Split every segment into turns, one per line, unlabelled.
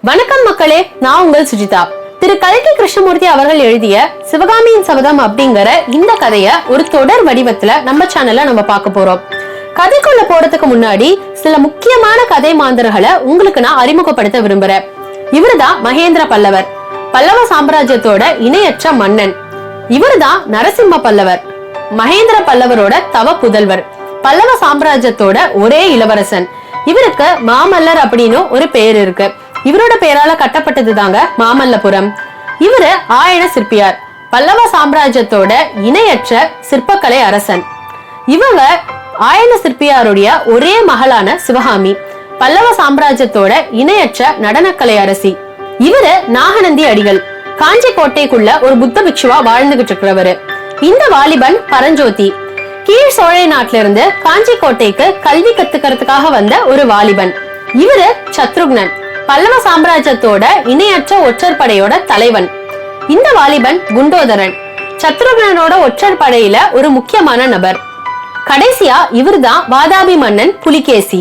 வணக்கம் மக்களே, நான் உங்கள் சுஜிதா. திரு கல்கி கிருஷ்ணமூர்த்தி அவர்கள் எழுதிய சிவகாமியின் சபதம் அப்படிங்கிற இந்த கதைய ஒரு தொடர் வடிவத்துல நம்ம சேனல்ல நம்ம பார்க்க போறோம். கதைக்குள்ள போறதுக்கு முன்னாடி சில முக்கியமான கதை மாந்தர்களை உங்களுக்கு நான் அறிமுகப்படுத்த விரும்புறேன். இவருதான் மகேந்திர பல்லவர், பல்லவ சாம்ராஜ்யத்தோட இணையற்ற மன்னன். இவருதான் நரசிம்ம பல்லவர், மகேந்திர பல்லவரோட தவ புதல்வர், பல்லவ சாம்ராஜ்யத்தோட ஒரே இளவரசன். இவருக்கு மாமல்லர் அப்படின்னு ஒரு பேர் இருக்கு. இவரோட பேரால கட்டப்பட்டது தாங்க மாமல்லபுரம். இவரு ஆயன சிற்பியார், பல்லவ சாம்ராஜ்யத்தோட இணையற்ற சிற்பக்கலை அரசன். இவங்க ஆயன சிற்பியாருடைய ஒரே மகளான சிவகாமி, பல்லவ சாம்ராஜ்யத்தோட இணையற்ற நடனக்கலை அரசி. இவரு நாகநந்தி அடிகள், காஞ்சி கோட்டைக்குள்ள ஒரு புத்த பிக்ஷுவா வாழ்ந்துகிட்டு இருக்கிறவரு. இந்த வாலிபன் பரஞ்சோதி, கீழ் சோழை நாட்டில இருந்து காஞ்சி கோட்டைக்கு கல்வி கத்துக்கிறதுக்காக வந்த ஒரு வாலிபன். இவரு சத்ருக்னன், பல்லவ சாம்ராஜ்யத்தோட இணையற்ற ஒற்றர் படையோட தலைவன். இந்த வாலிபன் குண்டோதரன், சத்ருக்னனோட ஒற்றர் படையில ஒரு முக்கியமான நபர். கடைசியா இவர்தான் வாதாபி மன்னன் புலிகேசி.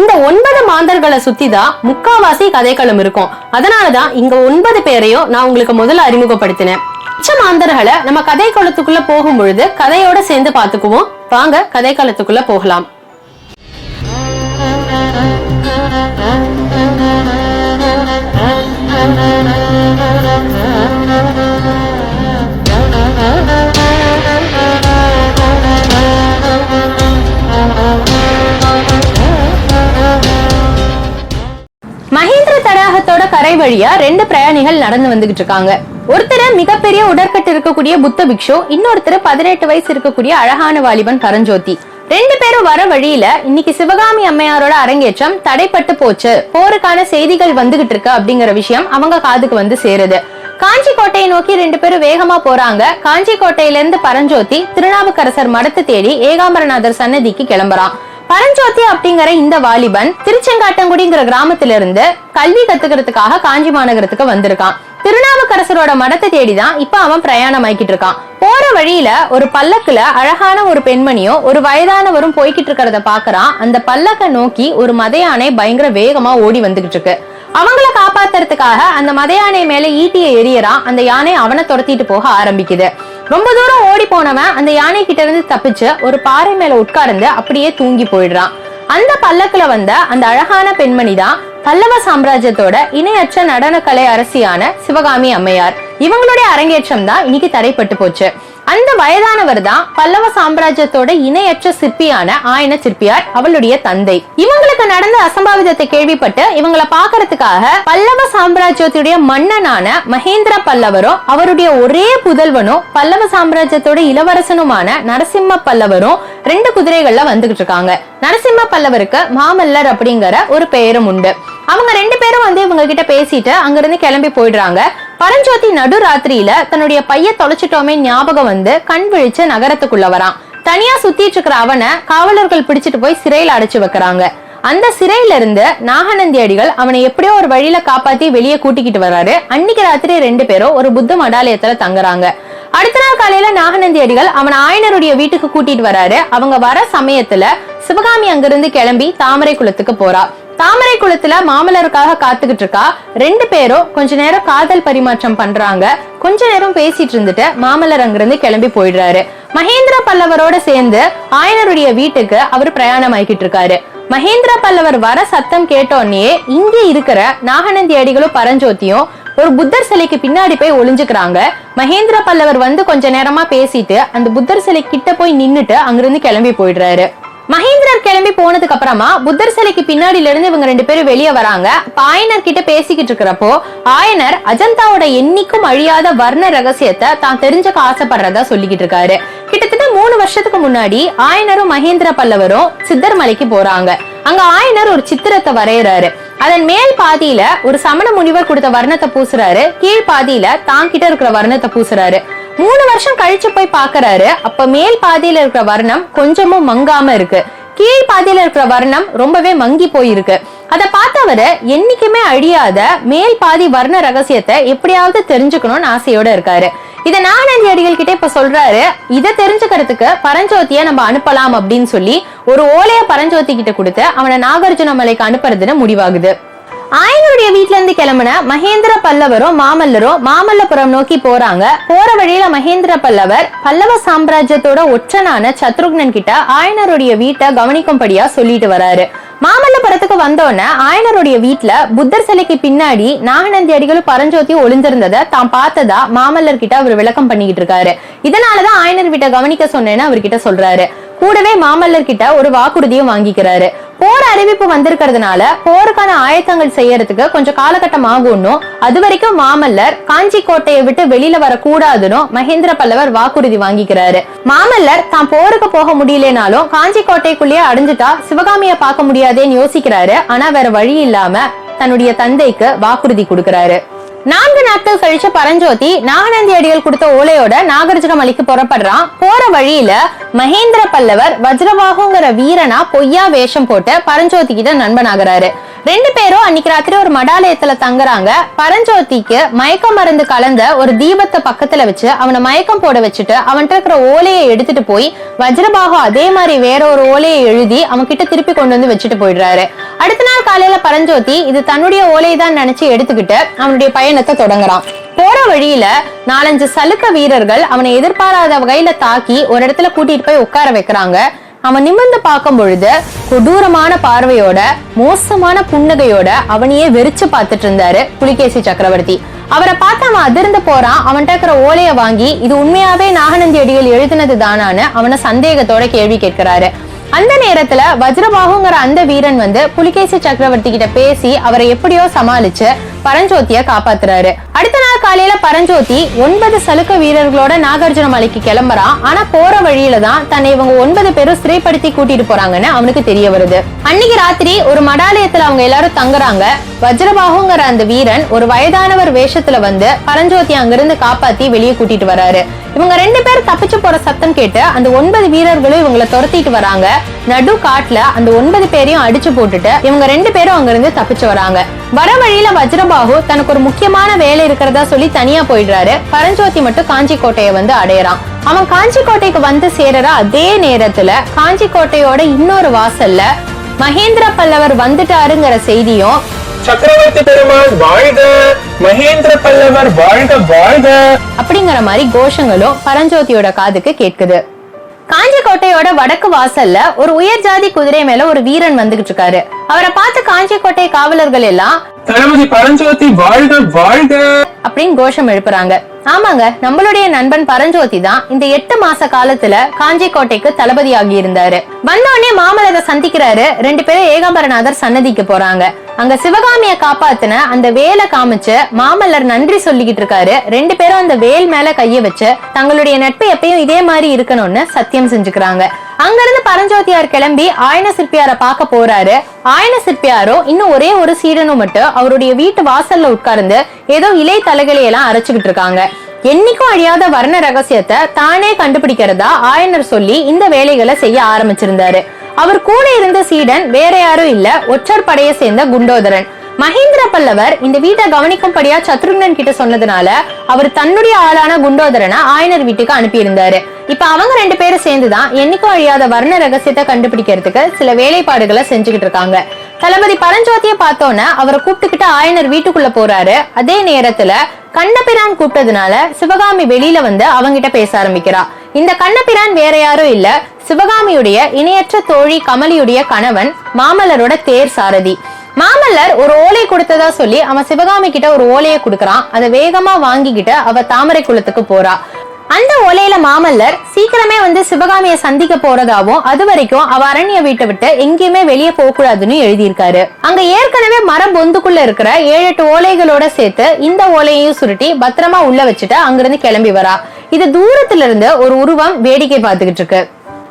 இந்த 9 மாந்தர்களை சுத்திதான் முக்காவாசி கதைக்களம் இருக்கும். அதனாலதான் இங்க 9 பேரையும் நான் உங்களுக்கு முதல்ல அறிமுகப்படுத்தினேன். மிச்ச மாந்தர்களை நம்ம கதைக்களத்துக்குள்ள போகும் பொழுது கதையோட சேர்ந்து பாத்துக்குவோம். வாங்க கதைக்களத்துக்குள்ள போகலாம். மகேந்திர தடாகத்தோட கரை வழியா 2 பிரயாணிகள் நடந்து வந்துகிட்டு இருக்காங்க. ஒருத்தர் மிகப்பெரிய உடற்கட்டு இருக்கக்கூடிய புத்த பிக்ஷு, இன்னொருத்தர் 18 வயசு இருக்கக்கூடிய அழகான வாலிபன் பரஞ்சோதி. 2 பேரும் வர வழியில இன்னைக்கு சிவகாமி அம்மையாரோட அரங்கேற்றம் தடைப்பட்டு போச்சு, போருக்கான செய்திகள் வந்துகிட்டு இருக்கு அப்படிங்கிற விஷயம் அவங்க காதுக்கு வந்து சேருது. காஞ்சி கோட்டையை நோக்கி 2 பேரும் வேகமா போறாங்க. காஞ்சி கோட்டையில இருந்து பரஞ்சோதி திருநாவுக்கரசர் மடத்தை தேடி ஏகாம்பரநாதர் சன்னதிக்கு கிளம்புறான். பரஞ்சோதி அப்படிங்கிற இந்த வாலிபன் திருச்செங்காட்டங்குடிங்கிற கிராமத்தில இருந்து கல்வி கத்துக்கிறதுக்காக காஞ்சி மாநகரத்துக்கு வந்திருக்கான். திருநாவுக்கரசரோட மடத்தை தேடிதான் இப்ப அவன் பிரயாணம் ஆயிக்கிட்டு இருக்கான். போற வழியில ஒரு பல்லக்குல அழகான ஒரு பெண்மணியும் ஒரு வயதானவரும் போய்கிட்டு இருக்கிறத பாக்குறான். அந்த பல்லக்க நோக்கி ஒரு மத யானை பயங்கர வேகமா ஓடி வந்துகிட்டு இருக்கு. அவங்கள காப்பாத்துறதுக்காக அந்த மத யானை மேல ஈட்டியை எரியறான். அந்த யானை அவனை துரத்திட்டு போக ஆரம்பிக்குது. ரொம்ப தூரம் ஓடி போனவன் அந்த யானை கிட்ட இருந்து தப்பிச்சு ஒரு பாறை மேல உட்கார்ந்து அப்படியே தூங்கி போயிடுறான். அந்த பல்லக்குல வந்த அந்த அழகான பெண்மணி தான் பல்லவ சாம்ராஜ்யத்தோட இணையற்ற நடனக்கலை அரசியான சிவகாமி அம்மையார். இவங்களுடைய அரங்கேற்றம் தான் இன்னைக்கு தடைப்பட்டு போச்சு. அந்த வயதானவர் தான் பல்லவ சாம்ராஜ்யத்தோட இணையற்ற சிற்பியான ஆயன சிற்பியார், அவளுடைய தந்தை. இவங்களுக்கு நடந்த அசம்பாவிதத்தை கேள்விப்பட்டு இவங்களை பாக்குறதுக்காக பல்லவ சாம்ராஜ்யத்துடைய மன்னனான மகேந்திர பல்லவரும் அவருடைய ஒரே புதல்வனும் பல்லவ சாம்ராஜ்யத்தோட இளவரசனுமான நரசிம்ம பல்லவரும் 2 குதிரைகள்ல வந்துகிட்டு இருக்காங்க. நரசிம்ம பல்லவருக்கு மாமல்லர் அப்படிங்கிற ஒரு பெயரும் உண்டு. அவங்க 2 பேரும் வந்து இவங்க கிட்ட பேசிட்டு அங்கிருந்து கிளம்பி போயிடுறாங்க. பரஞ்சோதி நடு ராத்திரியில தன்னுடைய பைய தொலைச்சிட்டோமே ஞாபகம் வந்து கண் விழிச்சு நகரத்துக்குள்ள வரான். தனியா சுத்திட்டு இருக்கிற அவனை காவலர்கள் பிடிச்சிட்டு போய் சிறையில அடைச்சு வைக்கிறாங்க. அந்த சிறையில இருந்து நாகநந்தி அடிகள் அவனை எப்படியோ ஒரு வழியில காப்பாத்தி வெளியே கூட்டிக்கிட்டு வர்றாரு. அன்னைக்கு ராத்திரி 2 பேரும் ஒரு புத்த மடாலயத்துல தங்குறாங்க. அடுத்த நாள் காலையில நாகநந்தி அடிகள் அவன் ஆயனருடைய வீட்டுக்கு கூட்டிட்டு வராரு. அவங்க வர சமயத்துல சிவகாமி அங்கிருந்து கிளம்பி தாமரை குளத்துக்கு போறா. தாமரை குளத்துல மாமல்லருக்காக காத்துக்கிட்டு இருக்கா. 2 பேரும் கொஞ்ச நேரம் காதல் பரிமாற்றம் பண்றாங்க. கொஞ்ச நேரம் பேசிட்டு இருந்துட்டு மாமல்லர் அங்கிருந்து கிளம்பி போயிடுறாரு. மகேந்திர பல்லவரோட சேர்ந்து ஆயனருடைய வீட்டுக்கு அவர் பிரயாணம் ஆகிட்டு இருக்காரு. மகேந்திர பல்லவர் வர சத்தம் கேட்டோன்னே இங்க இருக்கிற நாகநந்தி அடிகளும் பரஞ்சோதியும் ஒரு புத்தர் சிலைக்கு பின்னாடி போய் ஒளிஞ்சுக்கிறாங்க. மகேந்திர பல்லவர் வந்து கொஞ்ச நேரமா பேசிட்டு அந்த புத்தர் சிலை கிட்ட போய் நின்னுட்டு அங்கிருந்து கிளம்பி போயிடுறாரு. மகேந்திரர் கிளம்பி போனதுக்கு அப்புறமா புத்தர் சிலைக்கு பின்னாடில இருந்து இவங்க 2 பேரும் வெளியே வராங்க. ஆயனர் கிட்ட பேசிக்கிட்டு இருக்கிறப்போ ஆயனர் அஜந்தாவோட என்னைக்கும் அழியாத வர்ண ரகசியத்தை தான் தெரிஞ்சுக்க ஆசைப்படுறதா சொல்லிக்கிட்டு இருக்காரு. கிட்டத்தட்ட 3 வருஷத்துக்கு முன்னாடி ஆயனரும் மகேந்திர பல்லவரும் சித்தர் மலைக்கு போறாங்க. அங்க ஆயனர் ஒரு சித்திரத்தை வரையறாரு. அதன் மேல் பாதியில ஒரு சமண முனிவர் கொடுத்த வர்ணத்தை பூசுறாரு. கீழ் பாதியில தாங்கிட்ட இருக்கிற வர்ணத்தை பூசுறாரு. 3 வருஷம் கழிச்சு போய் பாக்குறாரு. அப்ப மேல் பாதியில இருக்கிற வர்ணம் கொஞ்சமும் மங்காம இருக்கு. கீழ் பாதியில இருக்கிற வர்ணம் ரொம்பவே மங்கி போயிருக்கு. அதை பார்த்தவரு என்னைக்குமே அழியாத மேல் பாதி வர்ண ரகசியத்தை எப்படியாவது தெரிஞ்சுக்கணும்னு ஆசையோட இருக்காரு. இத நாகநந்தி அடிகள் கிட்ட இப்ப சொல்றாரு. இதை தெரிஞ்சுக்கிறதுக்கு பரஞ்சோதிய நம்ம அனுப்பலாம் அப்படின்னு சொல்லி ஒரு ஓலைய பரஞ்சோதி கிட்ட கொடுத்து அவனை நாகார்ஜுன மலைக்கு அனுப்புறதுன்னு முடிவாகுது. ஆயனருடைய வீட்டுல இருந்து கிளம்பின மகேந்திர பல்லவரும் மாமல்லரும் மாமல்லபுரம் நோக்கி போறாங்க. போற வழியில மகேந்திர பல்லவர் பல்லவ சாம்ராஜ்யத்தோட ஒற்றனான சத்ருக்னன் கிட்ட ஆயனருடைய வீட்டை கவனிக்கும்படியா சொல்லிட்டு வராரு. மாமல்லபுரத்துக்கு வந்தோடனே ஆயனருடைய வீட்டுல புத்தர் சிலைக்கு பின்னாடி நாகநந்தி அடிகளும் பரஞ்சோதியும் ஒளிஞ்சிருந்ததை தான் பார்த்ததா மாமல்லர் கிட்ட அவர் விளக்கம் பண்ணிக்கிட்டு இருக்காரு. இதனாலதான் ஆயனர் வீட்டை கவனிக்க சொன்னேன்னு அவர்கிட்ட சொல்றாரு. கூடவே மாமல்லர் கிட்ட ஒரு வாக்குறுதியும் வாங்கிக்கிறாரு. போர் அறிவிப்பு வந்திருக்கிறதுனால போருக்கான ஆயத்தங்கள் செய்யறதுக்கு கொஞ்சம் காலகட்டம் ஆகும்னு, அது வரைக்கும் மாமல்லர் காஞ்சி கோட்டையை விட்டு வெளியில வரக்கூடாதுன்னு மகேந்திர பல்லவர் வாக்குறுதி வாங்கிக்கிறாரு. மாமல்லர் தான் போருக்கு போக முடியலனாலும் காஞ்சி கோட்டைக்குள்ளேயே அடைஞ்சிட்டா சிவகாமிய பார்க்க முடியாதேன்னு யோசிக்கிறாரு. ஆனா வேற வழி இல்லாம தன்னுடைய தந்தைக்கு வாக்குறுதி கொடுக்கிறாரு. 4 நாட்கள் கழிச்சு பரஞ்சோதி நாகநந்தி அடிகள் கொடுத்த ஓலையோட நாகார்ஜுன மலைக்கு புறப்படுறான். போற வழியில மகேந்திர பல்லவர் வஜ்ரபாகுங்கிற வீரனா பொய்யா வேஷம் போட்டு பரஞ்சோதி கிட்ட நண்பனாகிறாரு. 2 பேரும் அன்னைக்கு ராத்திரி ஒரு மடாலயத்துல தங்குறாங்க. பரஞ்சோதிக்கு மயக்க மருந்து கலந்த ஒரு தீபத்தை பக்கத்துல வச்சு அவனை மயக்கம் போட வச்சுட்டு அவன்கிட்ட இருக்கிற ஓலையை எடுத்துட்டு போய் வஜ்ரபாகு அதே மாதிரி வேற ஒரு ஓலையை எழுதி அவன் கிட்ட திருப்பி கொண்டு வந்து வச்சுட்டு போயிடுறாரு. அடுத்த நாள் காலையில பரஞ்சோதி இது தன்னுடைய ஓலைதான் நினைச்சு எடுத்துக்கிட்டு அவனுடைய பயணத்தை தொடங்குறான். போற வழியில 4-5 சலுக்க வீரர்கள் அவனை எதிர்பாராத வகையில தாக்கி ஒரு இடத்துல கூட்டிட்டு போய் உட்கார வைக்கிறாங்க. அவன் நிமிர்ந்து பார்க்கும் பொழுது கொடூரமான பார்வையோட மோசமான புன்னகையோட அவனையே வெறிச்சு பார்த்துட்டு இருந்தாரு புலிகேசி சக்கரவர்த்தி. அவரை பார்த்து அவன் அதிர்ந்து போறான். அவன்கிட்ட இருக்கிற ஓலைய வாங்கி இது உண்மையாவே நாகநந்தி அடிகள் எழுதினது தானான்னு அவனை சந்தேகத்தோட கேள்வி கேட்கிறாரு. அந்த நேரத்துல வஜ்ரபாகுங்கிற அந்த வீரன் வந்து புலிகேசி சக்கரவர்த்தி கிட்ட பேசி அவரை எப்படியோ சமாளிச்சு பரஞ்சோதிய காப்பாத்துறாரு. அடுத்த நாள் காலையில பரஞ்சோதி 9 சலுக்க வீரர்களோட நாகார்ஜுன மலைக்கு கிளம்புறான். ஆனா போற வழியில தான் தன்னை இவங்க 9 பேரும் சிறைப்படுத்தி கூட்டிட்டு போறாங்கன்னு அவனுக்கு தெரிய வருது. அன்னைக்கு ராத்திரி ஒரு மடாலயத்துல அவங்க எல்லாரும் தங்குறாங்க. வஜ்ரபாகுங்கிற அந்த வீரன் ஒரு வயதானவர் வேஷத்துல வந்து பரஞ்சோதி அங்கிருந்து காப்பாத்தி வெளியே கூட்டிட்டு வராரு. இவங்க 2 பேர் தப்பிச்சு போற சத்தம் கேட்டு அந்த 9 வீரர்களும் இவங்களை துரத்திட்டு வராங்க. நடு காட்டுல அந்த 9 பேரையும் அடிச்சு போட்டுட்டு இவங்க 2 பேரும் அங்க இருந்து தப்பிச்சு வராங்க. வர வழியில வஜ்ரபாகு தனக்கு ஒரு முக்கியமான வேலை இருக்கிறதா சொல்லி தனியா போயிடுறாரு. பரஞ்சோதி மட்டும் காஞ்சி கோட்டையை வந்து அடையறான். அவன் காஞ்சி கோட்டைக்கு வந்து சேரற அதே நேரத்துல காஞ்சி கோட்டையோட இன்னொரு வாசல்ல மகேந்திர பல்லவர் வந்துட்டாருங்கிற செய்தியும்
சக்கரவர்த்தி பெருமாள் வாழ்க, மகேந்திர பல்லவர் வாழ்க வாழ்க
அப்படிங்கிற மாதிரி கோஷங்களும் பரஞ்சோதியோட காதுக்கு கேட்குது. காஞ்சி கோட்டையோட வடக்கு வாசல்ல ஒரு உயர் ஜாதி குதிரை மேல ஒரு வீரன் வந்துகிட்டு இருக்காரு. அவரை பார்த்து காஞ்சி கோட்டை காவலர்கள் எல்லாம்
தளபதி பரஞ்சோதி வாழ்க வாழ்க
அப்படின்னு கோஷம் எழுப்புறாங்க. ஆமாங்க, நம்மளுடைய நண்பன் பரஞ்சோதி தான் இந்த 8 மாச காலத்துல காஞ்சி கோட்டைக்கு தளபதி ஆகி இருந்தாரு. வந்தோடனே மாமல்லரை சந்திக்கிறாரு. 2 பேரும் ஏகாம்பரநாதர் சன்னதிக்கு போறாங்க. அங்க சிவகாமிய காப்பாத்தின அந்த வேலை காமிச்சு மாமல்லர் நன்றி சொல்லிக்கிட்டு இருக்காரு. 2 பேரும் அந்த வேல் மேல கைய வச்சு தங்களுடைய நட்பு எப்பயும் இதே மாதிரி இருக்கணும்னு சத்தியம் செஞ்சுக்கிறாங்க. அங்கிருந்து பரஞ்சோதியார் கிளம்பி ஆயன சிற்பியார பார்க்க போறாரு. ஆயன சிற்பியாரோ இன்னும் ஒரே ஒரு சீடனும் மட்டும் அவருடைய வீட்டு வாசல்ல உட்கார்ந்து ஏதோ இலை தலைகளை எல்லாம் அரைச்சுக்கிட்டு இருக்காங்க. என்னைக்கும் அழியாத வர்ண ரகசியத்தை தானே கண்டுபிடிக்கிறதா ஆயனர் சொல்லி இந்த வேலைகளை செய்ய ஆரம்பிச்சிருந்தாரு. அவர் கூட இருந்த சீடன் வேற யாரும் இல்ல, ஒற்றர் படையை சேர்ந்த குண்டோதரன். மகேந்திர பல்லவர் இந்த வீட்டை கவனிக்கும்படியா சத்ருக்னன் கிட்ட சொன்னதுனால அவர் தன்னுடைய ஆளான குண்டோதரனை ஆயனர் வீட்டுக்கு அனுப்பி இருந்தாரு. இப்ப அவங்க 2 பேரும் சேர்ந்துதான் என்னைக்கும் அழியாத வர்ண ரகசியத்தை கண்டுபிடிக்கிறதுக்கு சில வேலைப்பாடுகளை செஞ்சுக்கிட்டு இருக்காங்க. தளபதி பரஞ்சோதியை பார்த்தோன்னா அவரை கூப்பிட்டுக்கிட்டு ஆயனர் வீட்டுக்குள்ள போறாரு. அதே நேரத்துல கண்ணபிரான் கூப்பிட்டதுனால சிவகாமி வெளியில வந்து அவங்கிட்ட பேச ஆரம்பிக்கிறா. இந்த கண்ணபிரான் வேற யாரும் இல்ல, சிவகாமியுடைய இணையற்ற தோழி கமலியுடைய கணவன், மாமல்லரோட தேர் சாரதி. மாமல்லர் ஒரு ஓலை கொடுத்ததா சொல்லி அவன் சிவகாமி கிட்ட ஒரு ஓலையை கொடுக்கறான். அதை வேகமா வாங்கிக்கிட்டு அவ தாமரை குளத்துக்கு போறா. அந்த ஓலையில மாமல்லர் சீக்கிரமே வந்து சிவகாமியை சந்திக்க போறதாவும் அது வரைக்கும் அவ அரண்ய வீட்டை விட்டு எங்கேயுமே வெளியே போக கூடாதுன்னு எழுதியிருக்காரு. அங்க ஏற்கனவே மர பொந்துக்குள்ள இருக்கிற 7-8 ஓலைகளோட சேர்த்து இந்த ஓலையையும் சுருட்டி பத்திரமா உள்ள வச்சுட்டு அங்கிருந்து கிளம்பி வரா. இது தூரத்துல இருந்து ஒரு உருவம் வேடிக்கை பார்த்துக்கிட்டு இருக்கு.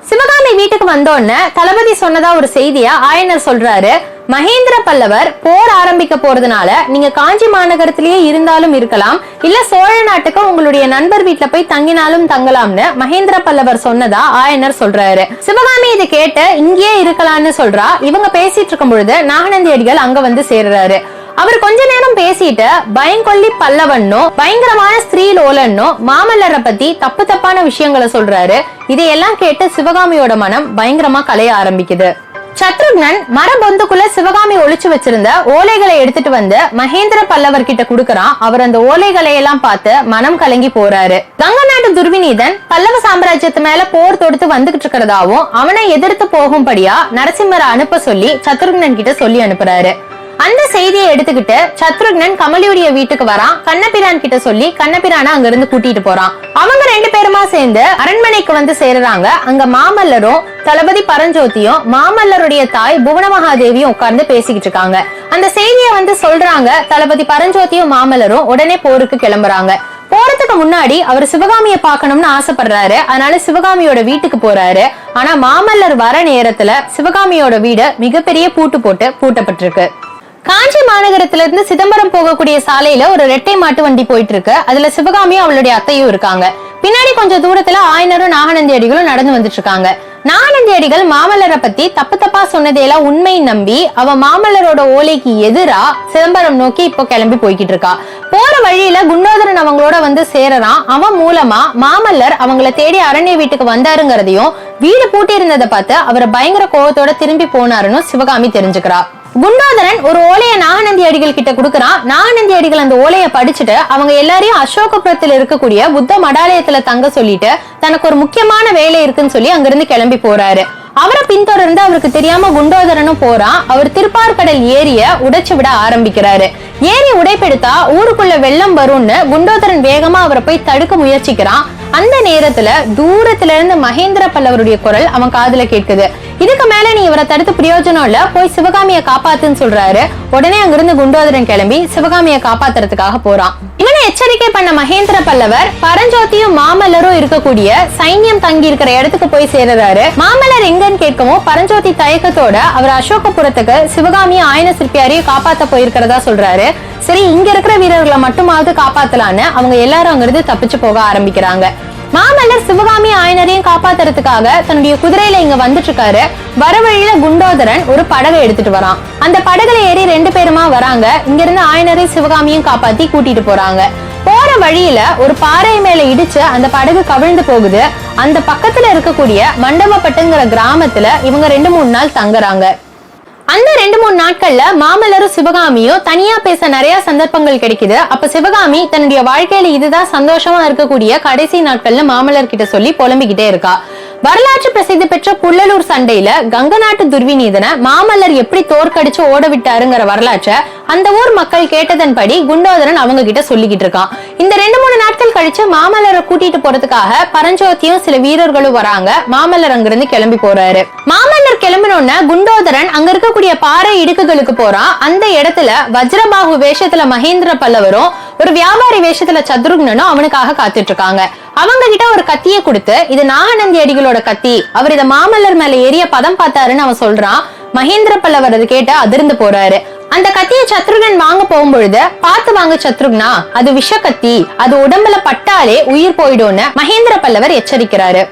சிவகாமி வீட்டுக்கு வந்தோன்னு தளபதி சொன்னதா ஒரு செய்தியா ஆயனர் சொல்றாரு. மகேந்திர பல்லவர் போர் ஆரம்பிக்க போறதுனால நீங்க காஞ்சி மாநகரத்திலேயே இருந்தாலும் இருக்கலாம், இல்ல சோழ நாட்டுக்கு உங்களுடைய நண்பர் வீட்டுல போய் தங்கினாலும் தங்கலாம்னு மகேந்திர பல்லவர் சொன்னதா ஆயனர் சொல்றாரு. சிவகாமி இதை கேட்டு இங்கேயே இருக்கலாம்னு சொல்றா. இவங்க பேசிட்டு இருக்கும் பொழுது நாகநந்தி அடிகள் அங்க வந்து சேர்றாரு. அவர் கொஞ்ச நேரம் பேசிட்டு பயங்கொல்லி பல்லவன்னோ பயங்கரமான ஸ்திரீ லோலன்னோ மாமல்லரை பத்தி தப்பு தப்பான விஷயங்களை சொல்றாரு. இதையெல்லாம் கேட்டு சிவகாமியோட மனம் பயங்கரமா கலைய ஆரம்பிக்குது. சத்ருக்னன் மரபொந்துக்குள்ள சிவகாமி ஒளிச்சு வச்சிருந்த ஓலைகளை எடுத்துட்டு வந்து மகேந்திர பல்லவர் கிட்ட குடுக்கறான். அவர் அந்த ஓலைகளை எல்லாம் பார்த்து மனம் கலங்கி போறாரு. கங்க நாட்டு துர்விநீதன் பல்லவ சாம்ராஜ்யத்து மேல போர் தொடுத்து வந்துகிட்டு இருக்கிறதாவும் அவனை எதிர்த்து போகும்படியா நரசிம்மரை அனுப்ப சொல்லி சத்ருக்னன் கிட்ட சொல்லி அனுப்புறாரு. அந்த செய்தியை எடுத்துக்கிட்டு சத்ருக்னன் கமலியுடைய வீட்டுக்கு வரான். கண்ணபிரான் கிட்ட சொல்லி கண்ணபிரான அங்க இருந்து கூட்டிட்டு போறான். அவங்க ரெண்டு பேருமா சேர்ந்து அரண்மனைக்கு வந்து சேருறாங்க. அங்க மாமல்லரும் தளபதி பரஞ்சோதியும் மாமல்லருடைய தாய் புவனமகாதேவியும் உட்கார்ந்து பேசிக்கிட்டு இருக்காங்க. அந்த செய்தியை வந்து சொல்றாங்க. தளபதி பரஞ்சோதியும் மாமல்லரும் உடனே போருக்கு கிளம்புறாங்க. போறதுக்கு முன்னாடி அவர் சிவகாமியை பார்க்கணும்னு ஆசைப்படுறாரு. அதனால சிவகாமியோட வீட்டுக்கு போறாரு. ஆனா மாமல்லர் வர நேரத்துல சிவகாமியோட வீடு மிகப்பெரிய பூட்டு போட்டு பூட்டப்பட்டிருக்கு. காஞ்சி மாநகரத்துல இருந்து சிதம்பரம் போகக்கூடிய சாலையில ஒரு ரெட்டை மாட்டு வண்டி போயிட்டு இருக்கு. அதுல சிவகாமியும் அவளுடைய அத்தையும் இருக்காங்க. பின்னாடி கொஞ்சம் தூரத்துல ஆயனரும் நாகநந்தி அடிகளும் நடந்து வந்துட்டு இருக்காங்க. நாகநந்தி அடிகள் மாமல்லரை பத்தி தப்பு தப்பா சொன்னதையெல்லாம் உண்மை நம்பி அவ மாமல்லரோட ஓலைக்கு எதிரா சிதம்பரம் நோக்கி இப்போ கிளம்பி போய்கிட்டு இருக்கா. போற வழியில குண்டோதரன் அவங்களோட வந்து சேரறான். அவன் மூலமா மாமல்லர் அவங்கள தேடி அரண்ய வீட்டுக்கு வந்தாருங்கிறதையும் வீடு பூட்டி இருந்ததை பார்த்து அவரை பயங்கர கோபத்தோட திரும்பி போனாருன்னு சிவகாமி தெரிஞ்சுக்கிறா. குண்டோதரன் ஒரு ஓலைய நாகநந்தி அடிகள் கிட்ட குடுக்கறான். நாகநந்தி அடிகள் அந்த ஓலைய படிச்சுட்டு அவங்க எல்லாரையும் அசோகபுரத்தில் இருக்கக்கூடிய புத்த மடாலயத்துல தங்க சொல்லிட்டு தனக்கு ஒரு முக்கியமான வேலை இருக்குன்னு சொல்லி அங்கிருந்து கிளம்பி போறாரு. அவரை பின்தொடர்ந்து அவருக்கு தெரியாம குண்டோதரனும் போறான். அவர் திருப்பார்கடல் ஏரிய உடைச்சு விட ஆரம்பிக்கிறாரு. ஏரி உடைப்பெடுத்தா ஊருக்குள்ள வெள்ளம் வரும்னு குண்டோதரன் வேகமா அவரை போய் தடுக்க முயற்சிக்கிறான். அந்த நேரத்துல தூரத்துல இருந்து மகேந்திர பல்லவருடைய குரல் அவன் காதுல கேட்குது. இதுக்கு மேல நீ இவரை தடுத்து பிரயோஜனம் இல்ல, போய் சிவகாமியை காப்பாத்துன்னு சொல்றாரு. உடனே அங்கிருந்து குண்டோதரன் கிளம்பி சிவகாமியை காப்பாத்துறதுக்காக போறான். இவனை எச்சரிக்கை பண்ண மகேந்திர பல்லவர் பரஞ்சோதியும் மாமல்லரும் இருக்கக்கூடிய சைன்யம் தங்கி இருக்கிற இடத்துக்கு போய் சேர்றாரு. மாமல்லர் எங்கன்னு கேட்கவும் பரஞ்சோதி தயக்கத்தோட அவர் அசோகபுரத்துக்கு சிவகாமியும் ஆயன சிற்பியாரையும் காப்பாத்த போயிருக்கிறதா சொல்றாரு. சரி, இங்க இருக்கிற வீரர்களை மட்டுமாவது காப்பாத்தலான்னு அவங்க எல்லாரும் அங்கிருந்து தப்பிச்சு போக ஆரம்பிக்கிறாங்க. மாமல்லர் சிவகாமி ஆயனரையும் காப்பாத்துறதுக்காக தன்னுடைய குதிரையில இங்க வந்துட்டு இருக்காரு. வர வழியில குண்டோதரன் ஒரு படகை எடுத்துட்டு வரான். அந்த படகுல ஏறி ரெண்டு பேருமா வராங்க. இங்க இருந்து ஆயனரை சிவகாமியும் காப்பாத்தி கூட்டிட்டு போறாங்க. போற வழியில ஒரு பாறை மேல இடிச்சு அந்த படகு கவிழ்ந்து போகுது. அந்த பக்கத்துல இருக்கக்கூடிய மண்டபப்பட்டுங்கிற கிராமத்துல இவங்க 2-3 நாள் தங்குறாங்க. அந்த 2-3 நாட்கள்ல மாமல்லரும் சிவகாமியும் தனியா பேச நிறைய சந்தர்ப்பங்கள் கிடைக்குது. அப்ப சிவகாமி தன்னுடைய வாழ்க்கையில இதுதான் சந்தோஷமா இருக்கக்கூடிய கடைசி நாட்கள்ல மாமல்லர் கிட்ட சொல்லி புலம்பிக்கிட்டே இருக்கா. வரலாற்று பிரசித்தி பெற்ற புள்ளலூர் சண்டையில கங்க நாட்டு துர்விநீதனை மாமல்லர் எப்படி தோற்கடிச்சு ஓட விட்டாருங்கிற வரலாற்றை அந்த ஊர் மக்கள் கேட்டதன்படி குண்டோதரன் அவங்க கிட்ட சொல்லிக்கிட்டு இருக்கான். இந்த 2-3 நாட்கள் கழிச்சு மாமல்லரை கூட்டிட்டு போறதுக்காக பரஞ்சோதியும் சில வீரர்களும் வராங்க. மாமல்லர் அங்கிருந்து கிளம்பி போறாரு. மாமல்லர் கிளம்பினோன்னு குண்டோதரன் அங்க இருக்கக்கூடிய பாறை இடுக்குகளுக்கு போறான். அந்த இடத்துல வஜ்ரபாகு வேஷத்துல மகேந்திர பல்லவரும் ஒரு வியாபாரி வேஷத்துல சத்ருக்னனும் அவனுக்காக காத்துட்டு இருக்காங்க. அவங்க கிட்ட ஒரு கத்திய கொடுத்து, இது நாகநந்தி அடிகளோட கத்தி, அவர் இத மாமல்லர் மேல ஏறிய பதம் பார்த்தாருன்னு அவன் சொல்றான். மகேந்திர பல்லவர் அதை கேட்டு அதிர்ந்து போறாரு. அந்த கத்தியை சத்ருகன் வாங்க போகும்பொழுது, பார்த்து வாங்க சத்ருக்னா, அது விஷ கத்தி, அது உடம்புல பட்டாலே உயிர் போயிடும்னு மகேந்திர பல்லவர் எச்சரிக்கிறாரு.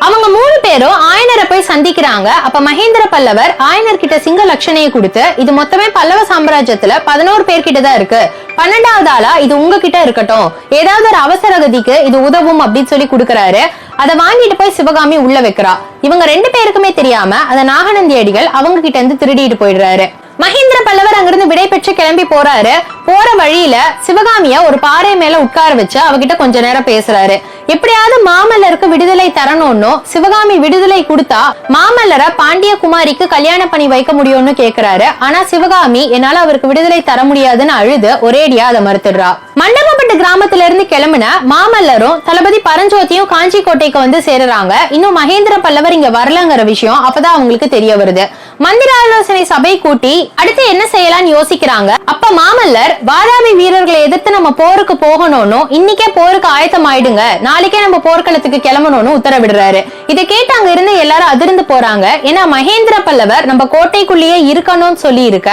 அவங்க 3 பேரும் ஆயனரை போய் சந்திக்கிறாங்க. அப்ப மகேந்திர பல்லவர் ஆயனர் கிட்ட சிங்க லட்சணையை கொடுத்து, இது மொத்தமே பல்லவ சாம்ராஜ்யத்துல 11 பேர்கிட்ட தான் இருக்கு, 12வது ஆளா இது உங்ககிட்ட இருக்கட்டும், ஏதாவது ஒரு அவசர கதிக்கு இது உதவும் அப்படின்னு சொல்லி கொடுக்கறாரு. அதை வாங்கிட்டு போய் சிவகாமி உள்ள வைக்கிறா. இவங்க 2 பேருக்குமே தெரியாம அத நாகநந்தி அடிகள் அவங்க கிட்ட இருந்து திருடிட்டு போயிடுறாரு. மகேந்திர பல்லவர் அங்கிருந்து விடை பெற்று கிளம்பி போறாரு. போற வழியில சிவகாமிய ஒரு பாறை மேல உட்கார வச்சு அவகிட்ட கொஞ்ச நேரம் பேசுறாரு. எப்படியாவது மாமல்லருக்கு விடுதலை தரணும்னு, சிவகாமி விடுதலை கொடுத்தா மாமல்லரை பாண்டிய குமாரிக்கு கல்யாணம் பண்ணி வைக்க முடியும்னு கேக்குறாரு. ஆனா சிவகாமி என்னால அவருக்கு விடுதலை தர முடியாதுன்னு அழுது ஒரேடியா அதை மறுத்துடுறா. மண்டபப்பட்டு கிராமத்துல இருந்து கிளம்பின மாமல்லரும் தளபதி பரஞ்சோதியும் காஞ்சி கோட்டைக்கு வந்து சேருறாங்க. இன்னும் மகேந்திர பல்லவர் இங்க வரலங்கிற விஷயம் அப்பதான் அவங்களுக்கு தெரிய வருது. மந்திர ஆலோசனை சபை கூட்டி அடுத்து என்ன செய்யலாம்னு யோசிக்கிறாங்க. அப்ப மாமல்லர் வாதாபி வீரர்களை எதிர்த்து நம்ம போருக்கு போகணும்னு, இன்னைக்கே போருக்கு ஆயத்தம் ஆயிடுங்க, நாளைக்கே நம்ம போர்க்களத்துக்கு கிளம்பணும்னு உத்தரவிடுறாரு. இதை கேட்டு அங்க இருந்து எல்லாரும் அதிர்ந்து போறாங்க. ஏன்னா மகேந்திர பல்லவர் நம்ம கோட்டைக்குள்ளேயே இருக்கணும்னு சொல்லி இருக்க,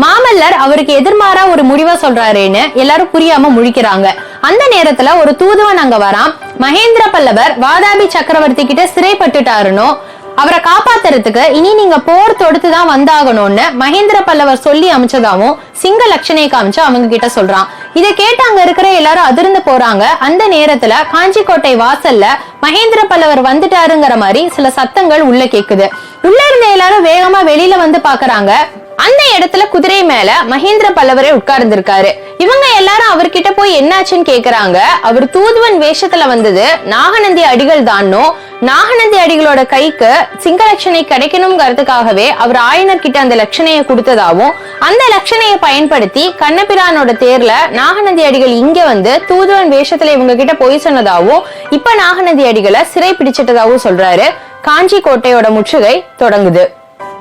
மாமல்லர் அவருக்கு எதிர்மாறா ஒரு முடிவா சொல்றாருன்னு எல்லாரும் புரியாம முழிக்கிறாங்க. அந்த நேரத்துல ஒரு தூதுவன் அங்க வரான். மகேந்திர பல்லவர் வாதாபி சக்கரவர்த்தி கிட்ட சிறைப்பட்டுட்டாருன்னு, அவரை காப்பாத்துறதுக்கு இனி நீங்க போர் தொடுத்துதான் வந்தாகணும்னு மகேந்திர பல்லவர் சொல்லி அமைச்சதாவும் சிங்க லட்சணையை காமிச்சு அவங்க கிட்ட சொல்றான். இதை கேட்டு அங்க இருக்கிற எல்லாரும் அதிர்ந்து போறாங்க. அந்த நேரத்துல காஞ்சி கோட்டை வாசல்ல மகேந்திர பல்லவர் வந்துட்டாருங்கிற மாதிரி சில சத்தங்கள் உள்ள கேக்குது. உள்ள இருந்த எல்லாரும் வேகமா வெளியில வந்து பாக்குறாங்க. அந்த இடத்துல குதிரை மேல மகேந்திர பல்லவரே உட்கார்ந்திருக்காரு. இவங்க எல்லாரும் அவர்கிட்ட போய் என்னாச்சுன்னு கேக்குறாங்க. அவர் தூதுவன் வேஷத்துல வந்தது நாகநந்தி அடிகள் தானோ, நாகநந்தி அடிகளோட கைக்கு சிங்க லட்சணை கிடைக்கணும்ங்கிறதுக்காகவே அவர் ஆயனர் கிட்ட அந்த லட்சணையை கொடுத்ததாவும், அந்த லட்சணையை பயன்படுத்தி கண்ணபிரானோட தேர்ல நாகநந்தி அடிகள் இங்க வந்து தூதுவன் வேஷத்துல இவங்க கிட்ட போய் சொன்னதாவும், இப்ப நாகநந்தி அடிகளை சிறை பிடிச்சிட்டதாவும் சொல்றாரு. காஞ்சி கோட்டையோட முற்றுகை தொடங்குது.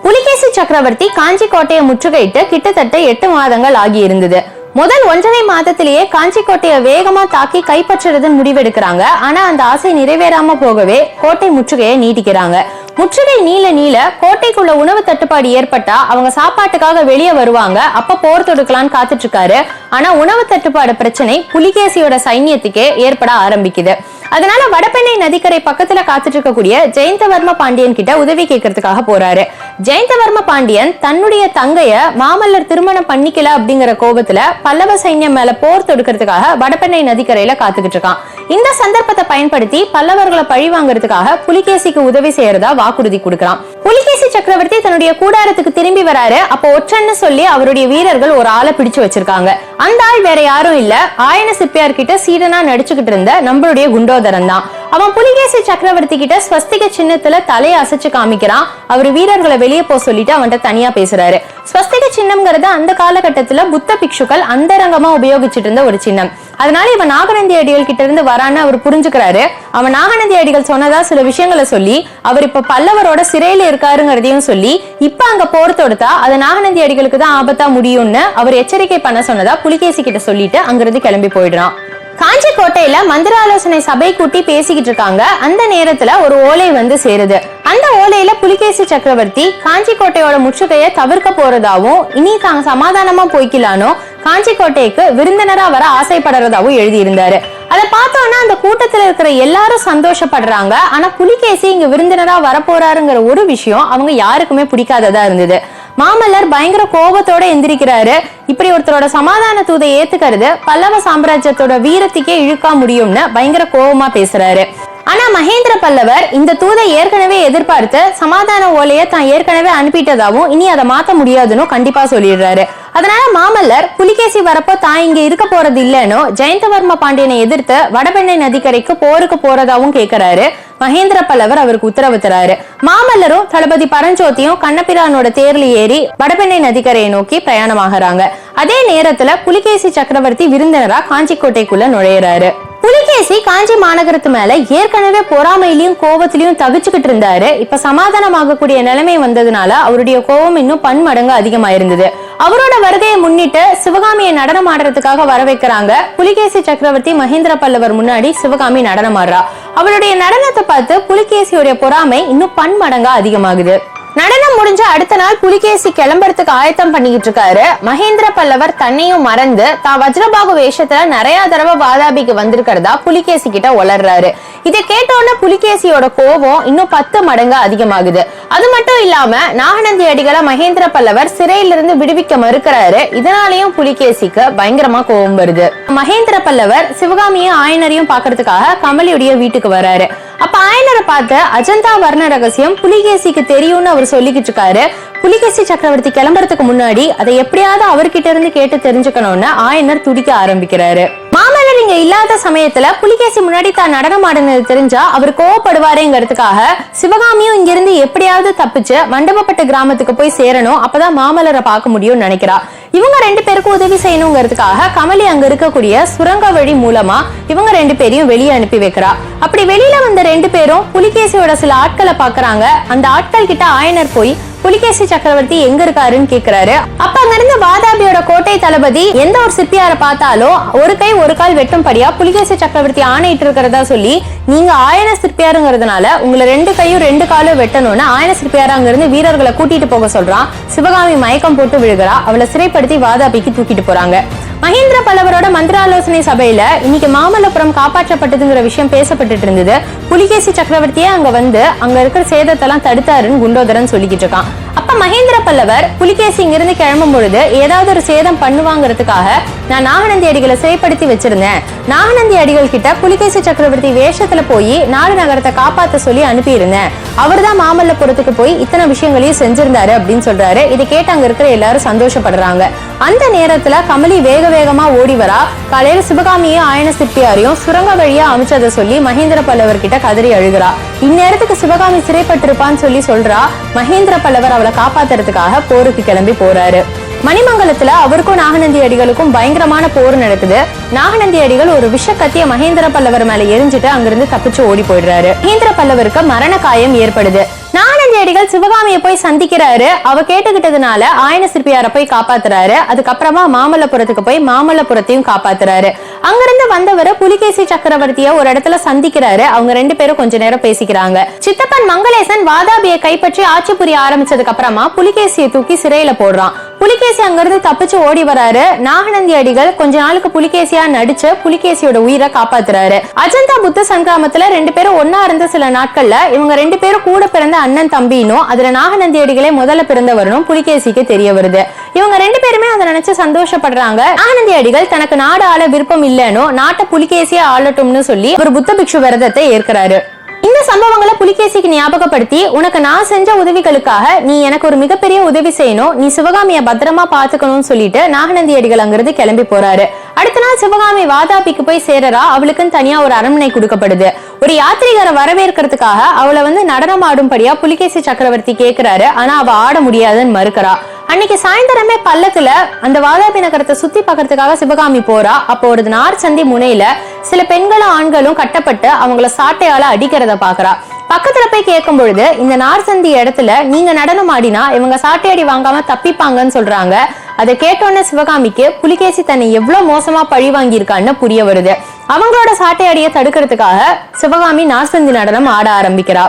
புலிகேசி சக்கரவர்த்தி காஞ்சி கோட்டையை முற்றுகையிட்டு கிட்டத்தட்ட 8 மாதங்கள் ஆகி இருந்தது. முதல் 1.5 மாதத்திலேயே காஞ்சி கோட்டையை வேகமா தாக்கி கைப்பற்றுறதுன்னு முடிவெடுக்கிறாங்க. ஆனா அந்த ஆசை நிறைவேறாம போகவே கோட்டை முற்றுகையை நீட்டிக்கிறாங்க. முற்றுகை நீள கோட்டைக்குள்ள உணவு தட்டுப்பாடு ஏற்பட்டா அவங்க சாப்பாட்டுக்காக வெளியே வருவாங்க. அப்ப போர் தொடுக்கலான்னு காத்துட்டு இருக்காரு. ஆனா உணவு தட்டுப்பாடு பிரச்சனை புலிகேசியோட சைன்யத்துக்கே ஏற்பட ஆரம்பிக்குது. அதனால வடபெண்ணை நதிக்கரை பக்கத்துல காத்துட்டு இருக்கக்கூடிய ஜெயந்தவர்ம பாண்டியன் கிட்ட உதவி கேட்கறதுக்காக போறாரு. ஜெயந்தவர்ம பாண்டியன் தன்னுடைய தங்கைய மாமல்லர் திருமணம் பண்ணிக்கல அப்படிங்கிற கோபத்துல பல்லவ சைன்யம் மேல போர் தொடுக்கிறதுக்காக வடபெண்ணை நதிக்கரையில காத்துக்கிட்டு இருக்கான். இந்த சந்தர்ப்பத்தை பயன்படுத்தி பல்லவர்களை பழி வாங்குறதுக்காக புலிகேசிக்கு உதவி செய்யறதா வாக்குறுதி கொடுக்கிறான். புலிகேசி சக்கரவர்த்தி தன்னுடைய கூடாரத்துக்கு திரும்பி வராரு. அப்போ ஒற்றன்னு சொல்லி அவருடைய வீரர்கள் ஒரு ஆளை பிடிச்சு வச்சிருக்காங்க. அந்த ஆள் வேற யாரும் இல்ல, ஆயன சிற்பியார் கிட்ட சீடனா நடிச்சுக்கிட்டு இருந்த நம்மளுடைய குண்டோதரன் தான். அவன் புலிகேசி சக்கரவர்த்தி கிட்ட ஸ்வஸ்திக சின்னத்துல தலையை அசைச்சு காமிக்கிறான். அவர் வீரர்களை வெளியே போக சொல்லிட்டு அவன்கிட்ட தனியா பேசுறாரு. ஸ்வஸ்திக சின்னம்ங்கிறது அந்த காலகட்டத்துல புத்த பிக்ஷுக்கள் அந்தரங்கமா உபயோகிச்சுட்டு இருந்த ஒரு சின்னம். அதனால இவன் நாகநந்தி அடிகள் கிட்ட இருந்து வரான்னு அவர் புரிஞ்சுக்கிறாரு. அவன் நாகநந்தி அடிகள் சொன்னதா சில விஷயங்களை சொல்லி அவர் இப்ப பல்லவரோட சிறையில இருக்காருங்கிறதையும் சொல்லி இப்ப அங்க போர் தொடுத்தா அது நாகநந்தி அடிகளுக்கு தான் ஆபத்தா முடியும்னு அவர் எச்சரிக்கை பண்ண சொன்னதா புலிகேசி கிட்ட சொல்லிட்டு அங்கிருந்து கிளம்பி போயிடுறான். காஞ்சி கோட்டையில மந்திர ஆலோசனை சபை கூட்டி பேசிக்கிட்டு இருக்காங்க. அந்த நேரத்துல ஒரு ஓலை வந்து சேருது. அந்த ஓலையில புலிகேசி சக்கரவர்த்தி காஞ்சி கோட்டையோட முற்றுகையை தவிர்க்க போறதாவும், இனி தாங்க சமாதானமா போய்க்கலானோ காஞ்சி கோட்டைக்கு விருந்தினரா வர ஆசைப்படுறதாவும் எழுதி இருந்தாரு. அதை பார்த்தோன்னா அந்த கூட்டத்துல இருக்கிற எல்லாரும் சந்தோஷப்படுறாங்க. ஆனா புலிகேசி இங்க விருந்தினரா வரப்போறாருங்கிற ஒரு விஷயம் அவங்க யாருக்குமே பிடிக்காததா இருந்தது. மாமல்லர் பயங்கர கோபத்தோட எந்திரிக்கிறாரு. இப்படி ஒருத்தரோட சமாதான தூதை ஏத்துக்கிறது பல்லவ சாம்ராஜ்யத்தோட வீரத்துக்கே இழுக்கா முடியும்னு பயங்கர கோபமா பேசுறாரு. ஆனா மகேந்திர பல்லவர் இந்த தூதை ஏற்கனவே எதிர்பார்த்து சமாதான ஓலையை தான் ஏற்கனவே அனுப்பிட்டதாவும் இனி அதை மாத்த முடியாதுன்னு கண்டிப்பா சொல்லிடுறாரு. அதனால மாமல்லர் புலிகேசி வரப்போ தான் இங்க இருக்க போறது இல்லைன்னு ஜெயந்தவர்ம பாண்டியனை எதிர்த்து வடபெண்ணை நதிக்கரைக்கு போருக்கு போறதாவும் கேட்கிறாரு. மகேந்திர பல்லவர் அவருக்கு உத்தரவு தராரு. மாமல்லரும் தளபதி பரஞ்சோதியும் கண்ணபிரானோட தேர்ல ஏறி வடபெண்ணை நதிக்கரையை நோக்கி பிரயாணமாகறாங்க. அதே நேரத்துல புலிகேசி சக்கரவர்த்தி விருந்தினரா காஞ்சி கோட்டைக்குள்ள நுழையிறாரு. புலிகேசி காஞ்சி மாநகரத்து மேல ஏற்கனவே பொறாமையிலையும் கோபத்திலையும் தவிச்சுக்கிட்டு இருந்தாரு. இப்ப சமாதானமாகக்கூடிய நிலைமை வந்ததுனால அவருடைய கோபம் இன்னும் பன்மடங்கு அதிகமாயிருந்தது. அவரோட வருகையை முன்னிட்டு சிவகாமியை நடனம் ஆடுறதுக்காக வர வைக்கிறாங்க. புலிகேசி சக்கரவர்த்தி மகேந்திர பல்லவர் முன்னாடி சிவகாமி நடனம் ஆடுறா. அவளுடைய நடனத்தை பார்த்து புலிகேசியோட பொறாமை இன்னும் பன்மடங்கா அதிகமாகுது. நடனம் முடிஞ்ச அடுத்த நாள் புலிகேசி கிளம்புறதுக்கு ஆயத்தம் பண்ணிக்கிட்டு இருக்காரு. மகேந்திர பல்லவர் தன்னையும் மறந்து தான் வஜ்ரபாகு வேஷத்துல நிறைய தடவை வாதாபிக்கு வந்திருக்கிறதா புலிகேசி கிட்ட உளர்றாரு. இதை கேட்டோன்னு புலிகேசியோட கோபம் இன்னும் 10 மடங்கு அதிகமாகுது. அது மட்டும் இல்லாம நாகநந்தி அடிகளை மகேந்திர பல்லவர் சிறையிலிருந்து விடுவிக்க மறுக்கிறாரு. இதனாலையும் புலிகேசிக்கு பயங்கரமா கோபம் வருது. மகேந்திர பல்லவர் சிவகாமியும் ஆயனரையும் பாக்குறதுக்காக கமலியுடைய வீட்டுக்கு வராரு. அப்ப ஆயனரை பார்த்து அஜந்தா வர்ண ரகசியம் புலிகேசிக்கு தெரியும்னு அவர் சொல்லிக்கிட்டு இருக்காரு. புலிகேசி சக்கரவர்த்தி கிளம்புறதுக்கு முன்னாடி அதை எப்படியாவது அவர்கிட்ட இருந்து கேட்டு தெரிஞ்சுக்கணும்னு ஆயனர் துடிக்க ஆரம்பிக்கிறாரு. மாமல்லர் இங்க இல்லாத சமயத்துல புலிகேசி முன்னாடி தான் நடனம் ஆடுனது தெரிஞ்சா அவர் கோவப்படுவாருங்கிறதுக்காக சிவகாமியும் இங்க இருந்து எப்படியாவது தப்பிச்சு மண்டபப்பட்ட கிராமத்துக்கு போய் சேரணும். அப்பதான் மாமல்லரை பார்க்க முடியும்னு நினைக்கிறா. இவங்க 2 பேருக்கும் உதவி செய்யணுங்கிறதுக்காக கமலி அங்க இருக்கக்கூடிய சுரங்க வழி மூலமா இவங்க 2 பேரையும் வெளியே அனுப்பி வைக்கிறா. அப்படி வெளியில வந்த 2 பேரும் புலிகேசியோட சில ஆட்களை பாக்குறாங்க. அந்த ஆட்கள் கிட்ட ஆயனர் போய் புலிகேசி சக்கரவர்த்தி எங்க இருக்காருன்னு கேக்குறாரு. அப்ப அங்க இருந்து வாதாபியோட கோட்டை தளபதி எந்த ஒரு சிற்பியார பார்த்தாலும் ஒரு கை ஒரு கால் வெட்டும்படியா புலிகேசி சக்கரவர்த்தி ஆணையிட்டு இருக்கிறதா சொல்லி, நீங்க ஆயன சிற்பியாருங்கிறதுனால உங்களை 2 கையும் 2 காலும் வெட்டணும்னு ஆயன சிற்பியார அங்க இருந்து வீரர்களை கூட்டிட்டு போக சொல்றான். சிவகாமி மயக்கம் போட்டு விழுகிறா. அவளை சிறைப்படுத்தி வாதாபிக்கு தூக்கிட்டு போறாங்க. மகேந்திர பல்லவரோட மந்திராலோசனை சபையில இன்னைக்கு மாமல்லபுரம் காப்பாற்றப்பட்டதுங்கிற விஷயம் பேசப்பட்டு இருந்தது. புலிகேசி சக்கரவர்த்தியே அங்க வந்து அங்க இருக்கிற சேதத்தெல்லாம் தடுத்தாருன்னு குண்டோதரன் சொல்லிக்கிட்டு இருக்கான். அப்ப மகேந்திர பல்லவர் புலிகேசி இங்கிருந்து கிளம்பும் பொழுது ஏதாவது ஒரு சேதம் பண்ணுவாங்கிறதுக்காக நான் நாகநந்தி அடிகளை சிறைப்படுத்தி வச்சிருந்தேன். நாகநந்தி அடிகள் கிட்ட புலிகேசி சக்கரவர்த்தி வேஷத்துல போய் நாடு நகரத்தை காப்பாத்த சொல்லி அனுப்பியிருந்தேன். அவர் தான் மாமல்லபுரத்துக்கு போய் இத்தனை விஷயங்களையும் செஞ்சிருந்தாரு அப்படின்னு சொல்றாரு. இதை கேட்டு அங்க இருக்கிற எல்லாரும் சந்தோஷப்படுறாங்க. அந்த நேரத்துல கமலி வேக வேகமா ஓடி வரா. காலையில சிவகாமியும் ஆயன சிற்பியாரையும் சுரங்க வழியா அமைச்சதை சொல்லி மகேந்திர பல்லவர் கிட்ட கதறி அழுகிறா. இந்நேரத்துக்கு சிவகாமி சிறைப்பட்டிருப்பான்னு சொல்லி சொல்றா. மகேந்திர பல்லவர் அவளை காப்பாத்துறதுக்காக போருக்கு கிளம்பி போறாரு. மணிமங்கலத்துல அவருக்கும் நாகநந்தி அடிகளுக்கும் பயங்கரமான போர் நடக்குது. நாகநந்தி அடிகள் ஒரு விஷ கத்திய மகேந்திர பல்லவர் மேல எரிஞ்சிட்டு அங்கிருந்து தப்பிச்சு ஓடி போயிடுறாரு. மகேந்திர பல்லவருக்கு மரண காயம் ஏற்படுது. நாகநந்தி அடிகள் சிவகாமியை போய் சந்திக்கிறாரு. அவ கேட்டுக்கிட்டதுனால ஆயன சிற்பியார போய் காப்பாத்துறாரு. அதுக்கப்புறமா மாமல்லபுரத்துக்கு போய் மாமல்லபுரத்தையும் காப்பாத்துறாரு. அங்கிருந்து வந்தவர் புலிகேசி சக்கரவர்த்திய ஒரு இடத்துல சந்திக்கிறாரு. அவங்க ரெண்டு பேரும் கொஞ்ச நேரம் பேசிக்கிறாங்க. சித்தப்பன் மங்களேசன் வாதாபியை கைப்பற்றி ஆட்சி புரிய ஆரம்பிச்சதுக்கு அப்புறமா புலிகேசியை தூக்கி சிறையில போடுறான். புலிகேசி அங்கிருந்து தப்பிச்சு ஓடி வராரு. நாகநந்தி அடிகள் கொஞ்ச நாளுக்கு புலிகேசியா நடிச்சு புலிகேசியோட உயிரை காப்பாத்துறாரு. அஜந்தா புத்த சங்கிராமத்துல ரெண்டு பேரும் ஒன்னா இருந்த சில நாட்கள்ல இவங்க ரெண்டு பேரும் கூட பிறந்த அண்ணன் தம்பினும் அதுல நாகநந்தி அடிகளே முதல்ல பிறந்தவரும் புலிகேசிக்கு தெரிய வருது. இவங்க ரெண்டு பேருமே அதை நினைச்சு சந்தோஷப்படுறாங்க. நாகநந்தி அடிகள் தனக்கு நாடு ஆள விருப்பம் இல்லைன்னு நாட்டை புலிகேசியா ஆளட்டும்னு சொல்லி ஒரு புத்த பிக்ஷு விரதத்தை ஏற்கிறாரு. இந்த சம்பவங்களை புலிகேசிக்கு ஞாபகப்படுத்தி உனக்கு நான் செஞ்ச உதவிகளுக்காக நீ எனக்கு ஒரு மிகப்பெரிய உதவி செய்யணும், நீ சிவகாமிய பத்திரமா பாத்துக்கணும்னு சொல்லிட்டு நாகநந்தி அடிகள் அங்கிருந்து கிளம்பி போறாரு. அடுத்த நாள் சிவகாமி வாதாபிக்கு போய் சேரறா. அவளுக்குன்னு தனியா ஒரு அரண்மனை கொடுக்கப்படுது. ஒரு யாத்திரிகரை வரவேற்கிறதுக்காக அவளை வந்து நடனம் ஆடும்படியா புலிகேசி சக்கரவர்த்தி கேக்குறாரு. ஆனா அவ ஆட முடியாதுன்னு மறுக்கிறா. அன்னைக்கு சாயந்தரமே பல்லக்குல அந்த வாதாபி நகரத்தை சுத்தி பார்க்கறதுக்காக சிவகாமி போறா. அப்போ ஒரு நார் சந்தி முனையில சில பெண்களும் ஆண்களும் கட்டப்பட்டு அவங்கள சாட்டையால அடிக்கிறத பாக்குறா. பக்கத்துல போய் கேட்கும் பொழுது இந்த நார் சந்தி இடத்துல நீங்க நடனம் ஆடினா இவங்க சாட்டையடி வாங்காம தப்பிப்பாங்கன்னு சொல்றாங்க. அதை கேட்டோன்னு சிவகாமிக்கு புலிகேசி தன்னை எவ்வளவு மோசமா பழி வாங்கியிருக்கான்னு புரிய வருது. அவங்களோட சாட்டையடியை தடுக்கிறதுக்காக சிவகாமி நார்சந்தி நடனம் ஆட ஆரம்பிக்கிறா.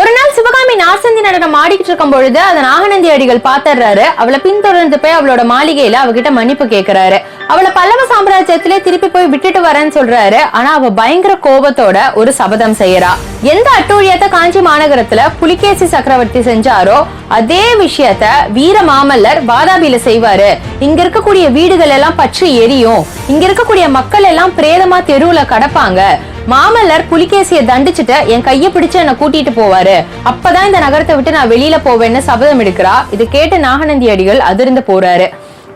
ஒரு நாள் சிவகாமி நார்சந்தி நடனம் ஆடிக்கிட்டு இருக்கும் பொழுது அதை நாகநந்தி அடிகள் பாத்துறாரு. அவளை பின்தொடர்ந்து போய் அவளோட மாளிகையில அவகிட்ட மன்னிப்பு கேட்கிறாரு. அவளை பல்லவ சாம்ராஜ்யத்திலே திருப்பி போய் விட்டுட்டு வரேன்னு சொல்றாரு. ஆனா அவ பயங்கர கோபத்தோட ஒரு சபதம் செய்யறா. எந்த அட்டூழியத்தை காஞ்சி மாநகரத்துல புலிகேசி சக்கரவர்த்தி செஞ்சாரோ அதே விஷயத்த வீர மாமல்லர் வாதாபியில செய்வாரு. இங்க இருக்கக்கூடிய வீடுகள் எல்லாம் பற்றி எரியும். இங்க இருக்கக்கூடிய மக்கள் எல்லாம் பிரேதமா தெருவுல கடப்பாங்க. மாமல்லர் புலிகேசிய தண்டிச்சுட்டு என் கைய பிடிச்சு என்ன கூட்டிட்டு போவாரு. அப்பதான் இந்த நகரத்தை விட்டு நான் வெளியில போவேன்னு சபதம் எடுக்கிறா. இது கேட்டு நாகநந்தி அடிகள் அதிர்ந்து போறாரு.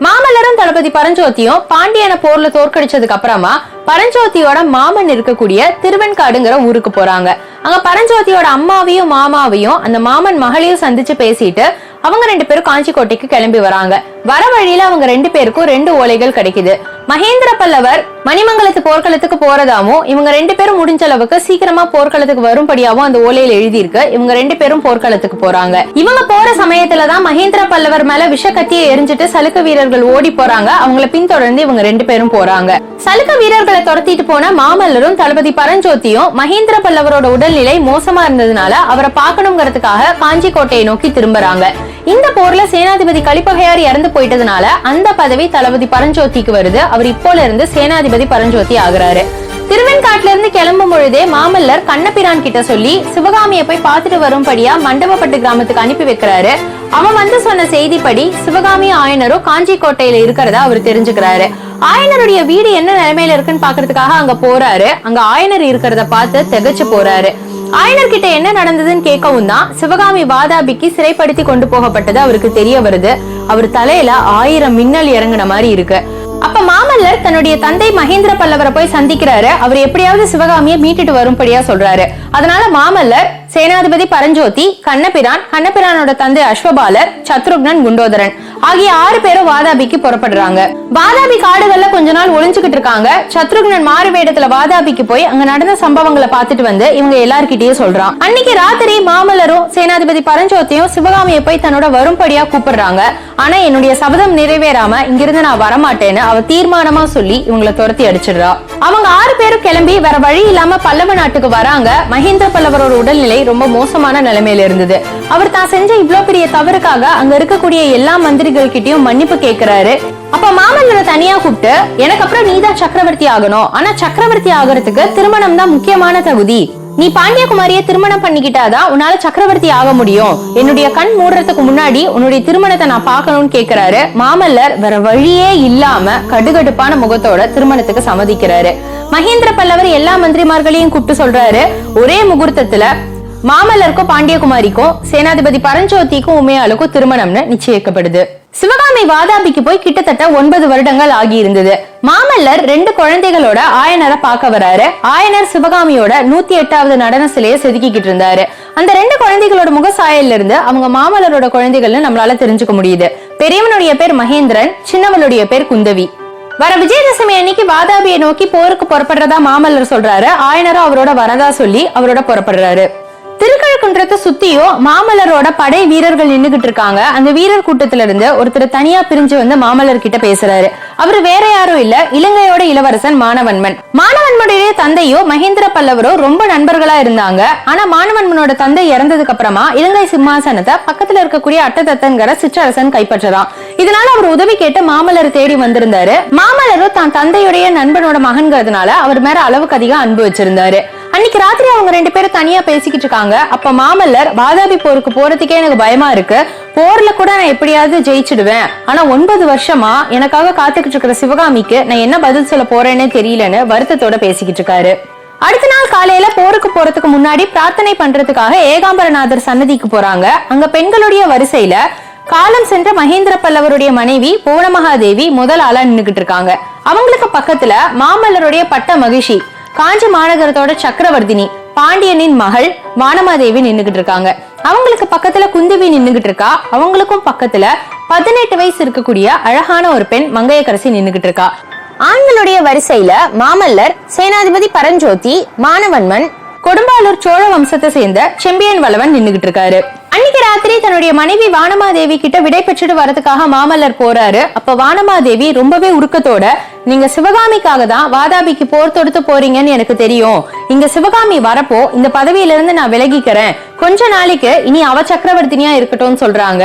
மாமல்லரும் தளபதி பரஞ்சோதியும் பாண்டியன போர்ல தோற்கடிச்சதுக்கு அப்புறமா பரஞ்சோதியோட மாமன் இருக்கக்கூடிய திருவெண்காடுங்கிற ஊருக்கு போறாங்க. அங்க பரஞ்சோதியோட அம்மாவையும் மாமாவையும் அந்த மாமன் மகளையும் சந்திச்சு பேசிட்டு அவங்க ரெண்டு பேரும் காஞ்சி கோட்டைக்கு கிளம்பி வராங்க. வர வழியில அவங்க ரெண்டு பேருக்கும் 2 ஓலைகள் கிடைக்குது. மகேந்திர பல்லவர் மணிமங்கலத்து போர்க்களத்துக்கு போறதாவும் இவங்க ரெண்டு பேரும் முடிஞ்ச அளவுக்கு சீக்கிரமா போர்க்களத்துக்கு வரும்படியாவும் அந்த ஓலையில எழுதியிருக்கு. இவங்க ரெண்டு பேரும் போர்க்களத்துக்கு போறாங்க. இவங்க போற சமயத்துலதான் மகேந்திர பல்லவர் மேல விஷ கத்தியை எரிஞ்சிட்டு சலுக்க வீரர்கள் ஓடி போறாங்க. அவங்களை பின்தொடர்ந்து இவங்க ரெண்டு பேரும் போறாங்க. சலுக்க வீரர்களை துரத்திட்டு போன மாமல்லரும் தளபதி பரஞ்சோதியும் மகேந்திர பல்லவரோட உடல்நிலை மோசமா இருந்ததுனால அவரை பார்க்கணுங்கிறதுக்காக காஞ்சி கோட்டையை நோக்கி திரும்புறாங்க. இந்த போர்ல சேனாதிபதி கலிப்பகையார் இறந்து போயிட்டதுனால அந்த பதவி தளபதி பரஞ்சோதிக்கு வருது. அவர் இப்போல இருந்து சேனாதிபதி பரஞ்சோதி ஆகுறாரு. திருவெண்காட்டுல இருந்து கிளம்பும் பொழுதே மாமல்லர் கண்ணபிரான் கிட்ட சொல்லி சிவகாமியை போய் பார்த்துட்டு வரும்படியா மண்டபப்பட்டு கிராமத்துக்கு அனுப்பி வைக்கிறாரு. அவன் வந்து சொன்ன செய்திப்படி சிவகாமி ஆயனரும் காஞ்சி கோட்டையில இருக்கிறதா அவர் தெரிஞ்சுக்கிறாரு. ஆயனருடைய வீடு என்ன நிலைமையில இருக்குன்னு பாக்குறதுக்காக அங்க போறாரு. அங்க ஆயனர் இருக்கிறத பார்த்து திகைச்சு போறாரு. ஆயனர் கிட்ட என்ன நடந்ததுன்னு கேட்கவும் தான் சிவகாமி வாதாபிக்கு சிறைப்படுத்தி கொண்டு போகப்பட்டது அவருக்கு தெரிய வருது. அவர் தலையில 1000 மின்னல் இறங்குன மாதிரி இருக்கு. அப்ப மாமல்லர் தன்னுடைய தந்தை மகேந்திர பல்லவரை போய் சந்திக்கிறாரு. அவர் எப்படியாவது சிவகாமியை மீட்டுட்டு வரும்படியா சொல்றாரு. அதனால மாமல்லர், சேனாதிபதி பரஞ்சோதி, கண்ணபிரான், கண்ணபிரானோட தந்தை அஸ்வபாலர், சத்ருக்னன், குண்டோதரன் ஆகிய 6 பேரும் வாதாபிக்கு புறப்படுறாங்க. வாதாபி காடுகள்ல கொஞ்ச நாள் ஒளிஞ்சுக்கிட்டு இருக்காங்க. சத்ருக்னன் மாறு வேடத்துல வாதாபிக்கு போய் அங்க நடந்த சம்பவங்களை பார்த்துட்டு வந்து இவங்க எல்லார்கிட்டயும் சொல்றான். அன்னைக்கு ராத்திரி மாமல்லரும் சேனாதிபதி பரஞ்சோதியும் சிவகாமியை போய் தன்னோட வரும்படியா கூப்பிடுறாங்க. ஆனா என்னுடைய சபதம் நிறைவேறாம இங்கிருந்து நான் வரமாட்டேன்னு அவ தீர்மானமா சொல்லி இவங்களை துரத்தி அடிச்சிடுறா. அவங்க 6 பேரும் கிளம்பி வேற வழி இல்லாம பல்லவ நாட்டுக்கு வராங்க. மகேந்திர பல்லவரோட உடல்நிலை ரொம்ப மோசமான நிலைமையில இருந்தது. அவர் தான் செஞ்ச இவ்வளவு பெரிய தவறுக்காக அங்க இருக்கக்கூடிய எல்லா மந்திரிகள் கிட்டயும் மன்னிப்பு கேட்கிறாரு. அப்ப மாமல்லரை தனியா கூப்பிட்டு, எனக்கு அப்புறம் நீதான் சக்கரவர்த்தி ஆகணும், ஆனா சக்கரவர்த்தி ஆகிறதுக்கு திருமணம் தான் முக்கியமான தகுதி, நீ பாண்டியகுமாரிய திருமணம் பண்ணிக்கிட்டாதான் உன்னால சக்கரவர்த்தி ஆக முடியும், என்னுடைய கண் மூடுறதுக்கு முன்னாடி உன்னுடைய திருமணத்தை நான் பார்க்கணும்னு கேக்குறாரு. மாமல்லர் வேற வழியே இல்லாம கடுகடுப்பான முகத்தோட திருமணத்துக்கு சம்மதிக்கிறாரு. மகேந்திர பல்லவர் எல்லா மந்திரிமார்களையும் கூப்பிட்டு சொல்றாரு, ஒரே முகூர்த்தத்துல மாமல்லருக்கும் பாண்டியகுமாரிக்கும் சேனாதிபதி பரஞ்சோதிக்கும் உமையாளுக்கும் திருமணம்னு நிச்சயிக்கப்படுது. சிவகாமி வாதாபிக்கு போய் கிட்டத்தட்ட 9 வருடங்கள் ஆகி இருந்தது. மாமல்லர் 2 குழந்தைகளோட ஆயனரை பார்க்க வராரு. ஆயனர் சிவகாமியோட 108வது நடன சிலையை செதுக்கிட்டு இருந்தாரு. அந்த 2 குழந்தைகளோட முகசாயல்ல இருந்து அவங்க மாமல்லரோட குழந்தைகள்னு நம்மளால தெரிஞ்சுக்க முடியுது. பெரியவனுடைய பேர் மகேந்திரன், சின்னவளுடைய பேர் குந்தவி. வர விஜயதசமி அன்னைக்கு வாதாபியை நோக்கி போருக்கு புறப்படுறதா மாமல்லர் சொல்றாரு. ஆயனரும் அவரோட வரதா சொல்லி அவரோட புறப்படுறாரு. திருக்கழுக்குன்றத்தை சுத்தியோ மாமல்லரோட படை வீரர்கள் நின்னுகிட்டு இருக்காங்க. அந்த வீரர் கூட்டத்துல இருந்து ஒருத்தர் தனியா பிரிஞ்சு வந்து மாமல்லர் கிட்ட பேசுறாரு. அவரு வேற யாரும் இல்ல, இலங்கையோட இளவரசன் மானவன்மன். மானவன்மனுடைய தந்தையோ மகேந்திர பல்லவரோ ரொம்ப நண்பர்களா இருந்தாங்க. ஆனா மானவன்மனோட தந்தை இறந்ததுக்கு அப்புறமா இலங்கை சிம்மாசனத்தை பக்கத்துல இருக்கக்கூடிய அட்டதத்தன்கிற சிற்றரசன் கைப்பற்றலாம். இதனால அவர் உதவி கேட்டு மாமல்லர் தேடி வந்திருந்தாரு. மாமல்லரும் தான் தந்தையுடைய நண்பனோட மகன்கிறதுனால அவர் மேல அளவுக்கு அதிகம் அன்பு வச்சிருந்தாரு. அன்னைக்கு ராத்திரி அவங்க 2 பேரும் தனியா பேசிக்கிட்டு இருக்காங்க. அப்ப மாமல்லர், வாதாபி போருக்கு போறதுக்கே எனக்கு பயமா இருக்கு, போர்ல கூட நான் எப்படியாவது ஜெயிச்சிடுவேன், ஆனா 9 வருஷமா எனக்காக காத்துக்கிட்டு இருக்கிற சிவகாமிக்கு நான் என்ன பதில் சொல்ல போறேன்னு தெரியலன்னு வருத்தத்தோட பேசிக்கிட்டு இருக்காரு. அடுத்த நாள் காலையில போருக்கு போறதுக்கு முன்னாடி பிரார்த்தனை பண்றதுக்காக ஏகாம்பரநாதர் சன்னதிக்கு போறாங்க. அங்க பெண்களுடைய வரிசையில காலம் சென்ற மகேந்திர பல்லவருடைய மனைவி புவனமகாதேவி முதல் ஆளா நின்னுகிட்டு இருக்காங்க. அவங்களுக்கு பக்கத்துல மாமல்லருடைய பட்ட மகிழ்ச்சி காஞ்சி மாநகரத்தோட சக்கரவர்த்தினி பாண்டியனின் மகள் வானமாதேவி நின்னுகிட்டு இருக்காங்க. அவங்களுக்கு பக்கத்துல குந்தவி நின்னுகிட்டு இருக்கா. அவங்களுக்கும் பக்கத்துல 18 வயசு இருக்கக்கூடிய அழகான ஒரு பெண் மங்கையக்கரசி நின்னுகிட்டு இருக்கா. ஆண்களுடைய வரிசையில மாமல்லர், சேனாதிபதி பரஞ்சோதி, மானவன்மன், கொடும்பாலூர் சோழ வம்சத்தை சேர்ந்த செம்பியன் வளவன் நின்னுகிட்டு இருக்காரு. அன்னைக்கு ராத்திரி தன்னுடைய மனைவி வானமாதேவி கிட்ட விடை பெற்றுட்டு வரதுக்காக மாமல்லர் போறாரு. அப்ப வானமாதேவி ரொம்பவே உருக்கத்தோட, நீங்க சிவகாமிக்காக தான் வாதாபிக்கு போர் தொடுத்து போறீங்கன்னு எனக்கு தெரியும், இங்க சிவகாமி வரப்போ இந்த பதவியில இருந்து நான் விலகிக்கிறேன், கொஞ்ச நாளைக்கு இனி அவ சக்கரவர்த்தினியா இருக்கட்டும்னு சொல்றாங்க.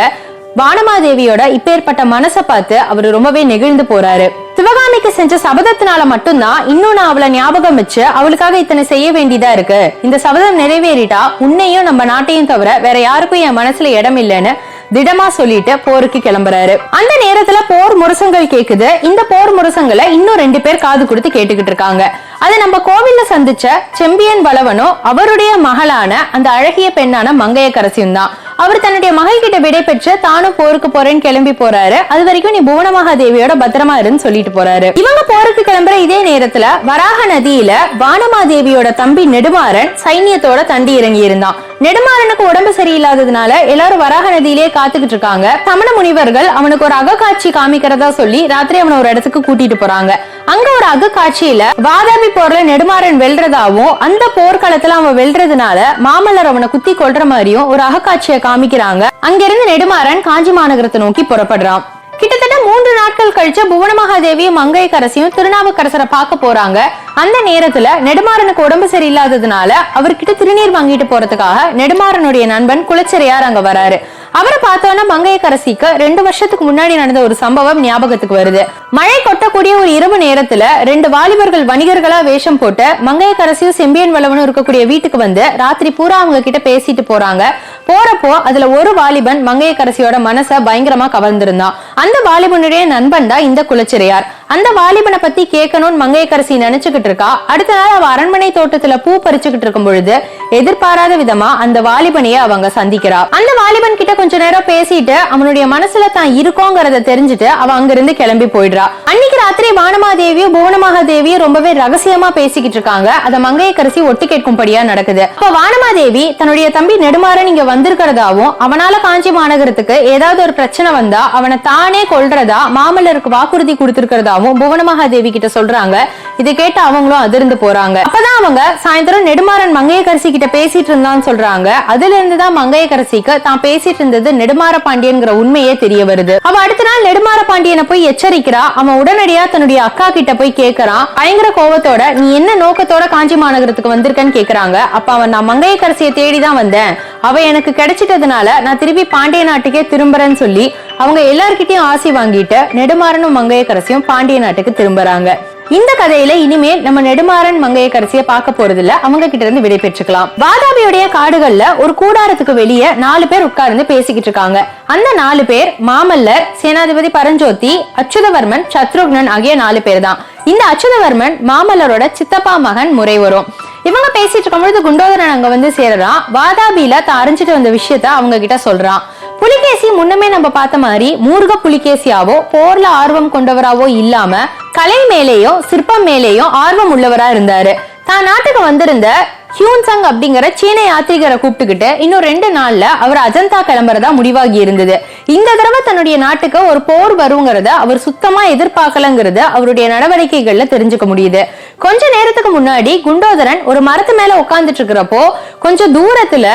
வானமாதேவியோட இப்பேற்பட்ட மனசை பார்த்து அவரு ரொம்பவே நெகிழ்ந்து போறாரு. சிவகாமிக்கு செஞ்ச சபதத்தினால மட்டும்தான் இன்னும் நான் அவளை ஞாபகம் வச்சு அவளுக்காக இத்தனை செய்ய வேண்டியதா இருக்கு, இந்த சபதம் நிறைவேறிட்டா உன்னையும் நம்ம நாட்டையும் தவிர வேற யாருக்கும் என் மனசுல இடம் இல்லைன்னு திடமா சொல்லிட்டு போருக்கு கிளம்புறாரு. அந்த நேரத்துல போர் முரசங்கள் கேக்குது. இந்த போர் முரசங்களை இன்னும் 2 பேர் காது கொடுத்து கேட்டுக்கிட்டு இருக்காங்க. அது நம்ம கோவில்ல சந்திச்ச செம்பியன் வளவனும் அவருடைய மகளான அந்த அழகிய பெண்ணான மங்கையக்கரசியும் தான். அவர் தன்னுடைய மகள் கிட்ட விடை பெற்று தானும் போருக்கு போறேன்னு கிளம்பி போறாரு. அது வரைக்கும் நீ புவனமகாதேவியோட பத்திரமா இருன்னு சொல்லிட்டு போறாரு. இவங்க போருக்கு கிளம்புற இதே நேரத்துல வராக நதியில வானமாதேவியோட தம்பி நெடுமாறன் சைன்யத்தோட தண்டி இறங்கி இருந்தான். நெடுமாறனுக்கு உடம்பு சரியில்லாததுனால எல்லாரும் வராக நதியிலே காத்துக்கிட்டு இருக்காங்க. சமண முனிவர்கள் அவனுக்கு ஒரு அகக்காட்சி காமிக்கிறதா சொல்லி ராத்திரி அவனை ஒரு இடத்துக்கு கூட்டிட்டு போறாங்க. அங்க ஒரு அகக்காட்சியில வாதாபி போர்ல நெடுமாறன் வெல்றதாவும் அந்த போர்க்களத்துல அவன் வெல்றதுனால மாமல்லர் அவனை குத்தி கொல்ற மாதிரியும் ஒரு அகக்காட்சியை காமிக்கிறாங்க. அங்கிருந்து நெடுமாறன் காஞ்சி மாநகரத்தை நோக்கி புறப்படுறான். கிட்டத்தட்ட 3 நாட்கள் கழிச்சு புவனமகாதேவியும் மங்கையக்கரசியும் திருநாவுக்கரசரை பார்க்க போறாங்க. அந்த நேரத்துல நெடுமாறனுக்கு உடம்பு சரியில்லாததுனால அவர்கிட்ட திருநீர் வாங்கிட்டு போறதுக்காக நெடுமாறனுடைய நண்பன் குலச்சிறையார் அங்க வராரு. அவரை பார்த்தோன்னா மங்கையக்கரசிக்கு 2 வருஷத்துக்கு முன்னாடி நடந்த ஒரு சம்பவம் ஞாபகத்துக்கு வருது. மழை கொட்டக்கூடிய ஒரு இரவு நேரத்துல 2 வாலிபர்கள் வணிகர்களா வேஷம் போட்டு மங்கையக்கரசியும் செம்பியன் வளவனும் இருக்கக்கூடிய வீட்டுக்கு வந்து ராத்திரி பூரா அவங்க கிட்ட பேசிட்டு போறாங்க. போறப்போ அதுல ஒரு வாலிபன் மங்கையக்கரசியோட மனச பயங்கரமா கவர்ந்திருந்தான். அந்த வாலிபனுடைய நண்பன் தான் இந்த குலச்சிறையார். அந்த வாலிபனை பத்தி கேட்கணும்னு மங்கையக்கரசி நினைச்சுக்கிட்டு இருக்கா. அடுத்த நாள் அவ அரண்மனை தோட்டத்துல பூ பறிச்சுக்கிட்டு இருக்கும் பொழுது எதிர்பாராத விதமா அந்த வாலிபனைய அவங்க சந்திக்கிறா. அந்த வாலிபன் கிட்ட கொஞ்ச நேரம் பேசிட்டு அவனுடைய மனசுல தான் இருக்கோங்கிறத தெரிஞ்சுட்டு அவ அங்கிருந்து கிளம்பி போயிடுறா. அன்னைக்கு ராத்திரி வானமாதேவியும் புவனமகாதேவியும் ரொம்பவே ரகசியமா பேசிக்கிட்டு இருக்காங்க. அத மங்கையக்கரசி ஒட்டு கேட்கும்படியா நடக்குது. அப்ப வானமாதேவி தன்னுடைய தம்பி நெடுமாறன் இங்க வந்திருக்கிறதாவும் அவனால காஞ்சி மாநகரத்துக்கு ஏதாவது ஒரு பிரச்சனை வந்தா அவனை தானே கொல்றதா மாமல்லருக்கு வாக்குறுதி கொடுத்திருக்கிறதாவும் புவனமகாதேவி கிட்ட சொல்றாங்க. இதை கேட்டு அவங்களும் அதிர்ந்து போறாங்க. அப்பதான் அவங்க சாயந்தரம் நெடுமாறன் மங்கையக்கரசி கிட்ட பேசிட்டு இருந்தான்னு சொல்றாங்க. அதுல இருந்துதான் மங்கையக்கரசிக்கு தான் பேசிட்டு இருந்தது நெடுமாற பாண்டியன்கிற உண்மையே தெரிய வருது. அவ அடுத்த நாள் நெடுமாற பாண்டியனை போய் எச்சரிக்கிறா. அவன் உடனடியா தன்னுடைய அக்கா கிட்ட போய் கேக்குறான். பயங்கர கோபத்தோட, நீ என்ன நோக்கத்தோட காஞ்சி மாநகரத்துக்கு வந்திருக்கன்னு கேக்குறாங்க. அப்ப அவன், நான் மங்கையக்கரசியை தேடிதான் வந்தேன், அவ எனக்கு கிடைச்சிட்டதுனால நான் திருப்பி பாண்டிய நாட்டுக்கே திரும்புறேன்னு சொல்லி அவங்க எல்லார்கிட்டயும் ஆசி வாங்கிட்டு நெடுமாறனும் மங்கையர்க்கரசியும் பாண்டிய நாட்டுக்கு திரும்புறாங்க. இந்த கதையில இனிமேல் நம்ம நெடுமாறன் மங்கையர்க்கரசிய பார்க்க போறது இல்ல, அவங்க கிட்ட இருந்து விடை பெற்றுக்கலாம். வாதாபியுடைய காடுகள்ல ஒரு கூடாரத்துக்கு வெளியே 4 பேர் உட்கார்ந்து பேசிக்கிட்டு இருக்காங்க. அந்த 4 பேர் மாமல்லர், சேனாதிபதி பரஞ்சோதி, அச்சுதவர்மன், சத்ருக்னன் ஆகிய 4 பேர் தான். இந்த அச்சுதவர்மன் மாமல்லரோட சித்தப்பா மகன் முறை வரும். இவங்க பேசிட்டு இருக்கும் பொழுது குண்டோதரன் அங்க வந்து சேரறான். வாதாபியில தான் அறிஞ்சிட்டு வந்த விஷயத்த அவங்க கிட்ட சொல்றான். புலிகேசி முன்னமே நம்ம பார்த்த மாதிரி மூர்க புலிகேசியாவோ போர்ல ஆர்வம் கொண்டவராவோ இல்லாம கலை மேலேயும் சிற்பம் மேலேயும் ஆர்வம் உள்ளவரா இருந்தாரு. தான் நாட்டுக்கு வந்திருந்த ஹியூன்சங் அப்படிங்கிற சீன யாத்ரீகரை கூப்பிட்டுக்கிட்டு இன்னும் 2 நாள்ல அவர் அஜந்தா கிளம்புறதா முடிவாகி இருந்தது. இந்த தடவை தன்னுடைய நாட்டுக்கு ஒரு போர் வருங்கிறத அவர் சுத்தமா எதிர்பார்க்கலங்கிறது அவருடைய நடவடிக்கைகள்ல தெரிஞ்சுக்க முடியுது. கொஞ்ச நேரத்துக்கு முன்னாடி குண்டோதரன் ஒரு மரத்து மேல உட்கார்ந்துட்டு இருக்கிறப்போ கொஞ்சம் தூரத்துல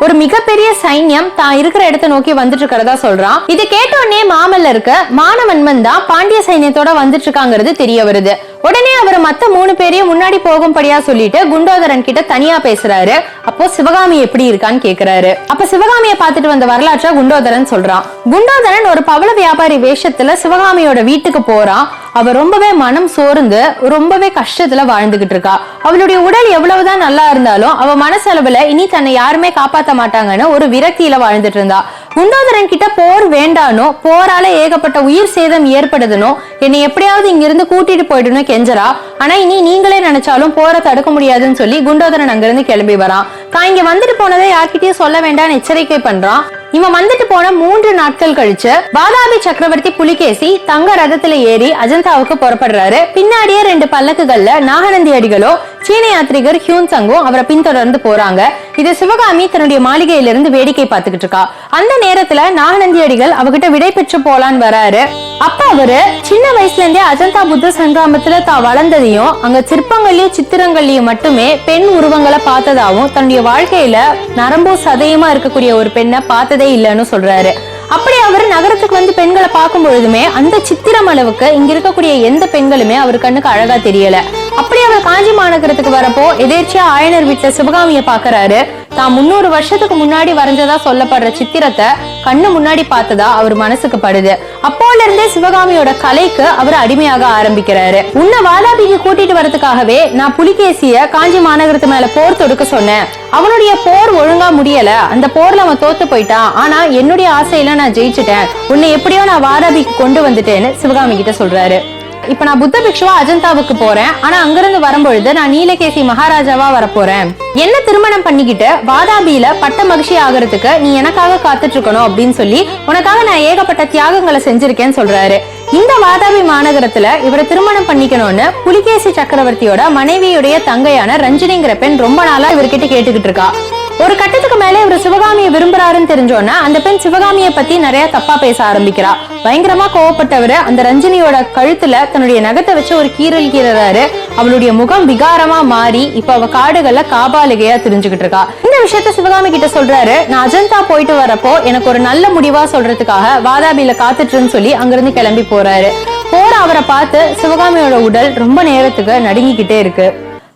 ஒரு மிகப்பெரிய சைன்யம் தான் இருக்கிற இடத்தை நோக்கி வந்துட்டு இருக்கிறதா சொல்றான். இது கேட்டோடனே மாமல்லருக்கு மானவன்மன் தான் பாண்டிய சைன்யத்தோட வந்துட்டு இருக்காங்கிறது தெரிய வருது. உடனே அவர் மத்த 3 பேரையும் முன்னாடி போகும்படியா சொல்லிட்டு குண்டோதரன் கிட்ட தனியா பேசுறாரு. அப்போ சிவகாமி எப்படி இருக்கான்னு கேக்குறாரு. அப்ப சிவகாமியை பார்த்துட்டு வந்த வரலாற்றை குண்டோதரன் சொல்றான். குண்டோதரன் ஒரு பவள வியாபாரி வேஷத்துல சிவகாமியோட வீட்டுக்கு போறான். அவ ரொம்பவே மனம் சோர்ந்து ரொம்பவே கஷ்டத்துல வாழ்ந்துகிட்டு இருக்கா. அவளுடைய உடல் எவ்வளவுதான் நல்லா இருந்தாலும் அவ மனசளவுல இனி தன்னை யாருமே காப்பாத்த மாட்டாங்கன்னு ஒரு விரக்தியில வாழ்ந்துட்டு இருந்தா. குண்டோதரன் கிட்ட போர் வேண்டானோ, போரால ஏகப்பட்ட உயிர் சேதம் ஏற்படுதுனோ, என்னை எப்படியாவது இங்க இருந்து கூட்டிட்டு போயிடணும் கெஞ்சரா. ஆனா இனி நீங்களே நினைச்சாலும் போரை தடுக்க முடியாதுன்னு சொல்லி குண்டோதரன் அங்கிருந்து கிளம்பி வரான். தான் இங்க வந்துட்டு போனதை யார்கிட்டயும் சொல்ல வேண்டாம்னு எச்சரிக்கை பண்றான். இவன் வந்துட்டு போன 3 நாட்கள் கழிச்சு வாதாபி சக்கரவர்த்தி புலிகேசி தங்க ரதத்துல ஏறி அஜந்தாவுக்கு புறப்படுறாரு. பின்னாடியே 2 பல்லக்குகள்ல நாகநந்தி அடிகளோ சீன யாத்ரிகர் ஹியூன்சங்கும் அவரை பின்தொடர்ந்து போறாங்க. இது சிவகாமி தன்னுடைய மாளிகையிலிருந்து வேடிக்கை பார்த்துக்கிட்டு இருக்கா. அந்த நேரத்துல நாகநந்தி அடிகள் அவகிட்ட விடை பெற்று போலான்னு வராரு. அப்ப அவரு சின்ன வயசுல இருந்தே அஜந்தா புத்த சங்கிராமத்துல தான் வளர்ந்ததையும் அங்க சிற்பங்கள்லயும் சித்திரங்கள்லயும் மட்டுமே பெண் உருவங்களை பார்த்ததாவும் தன்னுடைய வாழ்க்கையில நரம்போ சதையுமா இருக்கக்கூடிய ஒரு பெண்ணை பார்த்ததே இல்லைன்னு சொல்றாரு. அப்படி அவர் நகரத்துக்கு வந்து பெண்களை பார்க்கும் பொழுதுமே அந்த சித்திரம் அளவுக்கு இங்க இருக்கக்கூடிய எந்த பெண்களுமே அவர் கண்ணுக்கு அழகா தெரியல. அப்படி அவர் காஞ்சி மாநகரத்துக்கு வரப்போ எதேர்ச்சியா ஆயனர் வீட்டுல சிவகாமியை பாக்குறாரு. தான் 300 வருஷத்துக்கு முன்னாடி வரைஞ்சதா சொல்லப்படுற சித்திரத்தை கண்ணு முன்னாடி பார்த்ததா அவர் மனசுக்கு படுது. அப்போல இருந்தே சிவகாமியோட கலைக்கு அவர் அடிமையாக ஆரம்பிக்கிறாரு. உன்னை வாதாபிக்கு கூட்டிட்டு வரதுக்காகவே நான் புலிகேசிய காஞ்சி மாநகரத்து மேல போர் தொடுக்க சொன்னேன். அவனுடைய போர் ஒழுங்கா முடியல, அந்த போர்ல அவன் தோத்து போயிட்டான். ஆனா என்னுடைய ஆசையில நான் ஜெயிச்சுட்டேன், உன்னை எப்படியோ நான் வாதாபிக்கு கொண்டு வந்துட்டேன்னு சிவகாமி கிட்ட சொல்றாரு. இப்ப நான் புத்த பிக்ஷுவா அஜந்தாவுக்கு போறேன். ஆனா அங்கிருந்து வரும்பொழுது நான் நீலகேசி மகாராஜாவா வரப்போறேன். என்ன திருமணம் பண்ணிக்கிட்டு வாதாபியில பட்ட மகிழ்ச்சி ஆகிறதுக்கு நீ எனக்காக காத்துட்டு இருக்கணும் அப்படின்னு சொல்லி உனக்காக நான் ஏகப்பட்ட தியாகங்களை செஞ்சிருக்கேன்னு சொல்றாரு. இந்த வாதாபி மாநகரத்துல இவரை திருமணம் பண்ணிக்கணும்னு புலிகேசி சக்கரவர்த்தியோட மனைவியுடைய தங்கையான ரஞ்சினிங்கிற பெண் ரொம்ப நாளா இவர்கிட்ட கேட்டுக்கிட்டு இருக்கா. ஒரு கட்டத்துக்கு மேல இவர் சிவகாமியை விரும்புறாருன்னு தெரிஞ்சோன்னா அந்த பெண் சிவகாமியை பத்தி நிறைய தப்பா பேச ஆரம்பிக்கிறா. பயங்கரமா கோவப்பட்டவரு அந்த ரஞ்சினியோட கழுத்துல தன்னுடைய நகத்தை வச்சு ஒரு கீறல் கீறாரு. அவளுடைய முகம் விகாரமா மாறி இப்ப அவ காடுகள்ல காபாலிகையா தெரிஞ்சுக்கிட்டு இருக்கா. இந்த விஷயத்த சிவகாமி கிட்ட சொல்றாரு. நான் அஜந்தா போயிட்டு வரப்போ எனக்கு ஒரு நல்ல முடிவா சொல்றதுக்காக வாதாபியில காத்துட்டுன்னு சொல்லி அங்கிருந்து கிளம்பி போறாரு. போற அவரை பார்த்து சிவகாமியோட உடல் ரொம்ப நேரத்துக்கு நடுங்கிக்கிட்டே இருக்கு.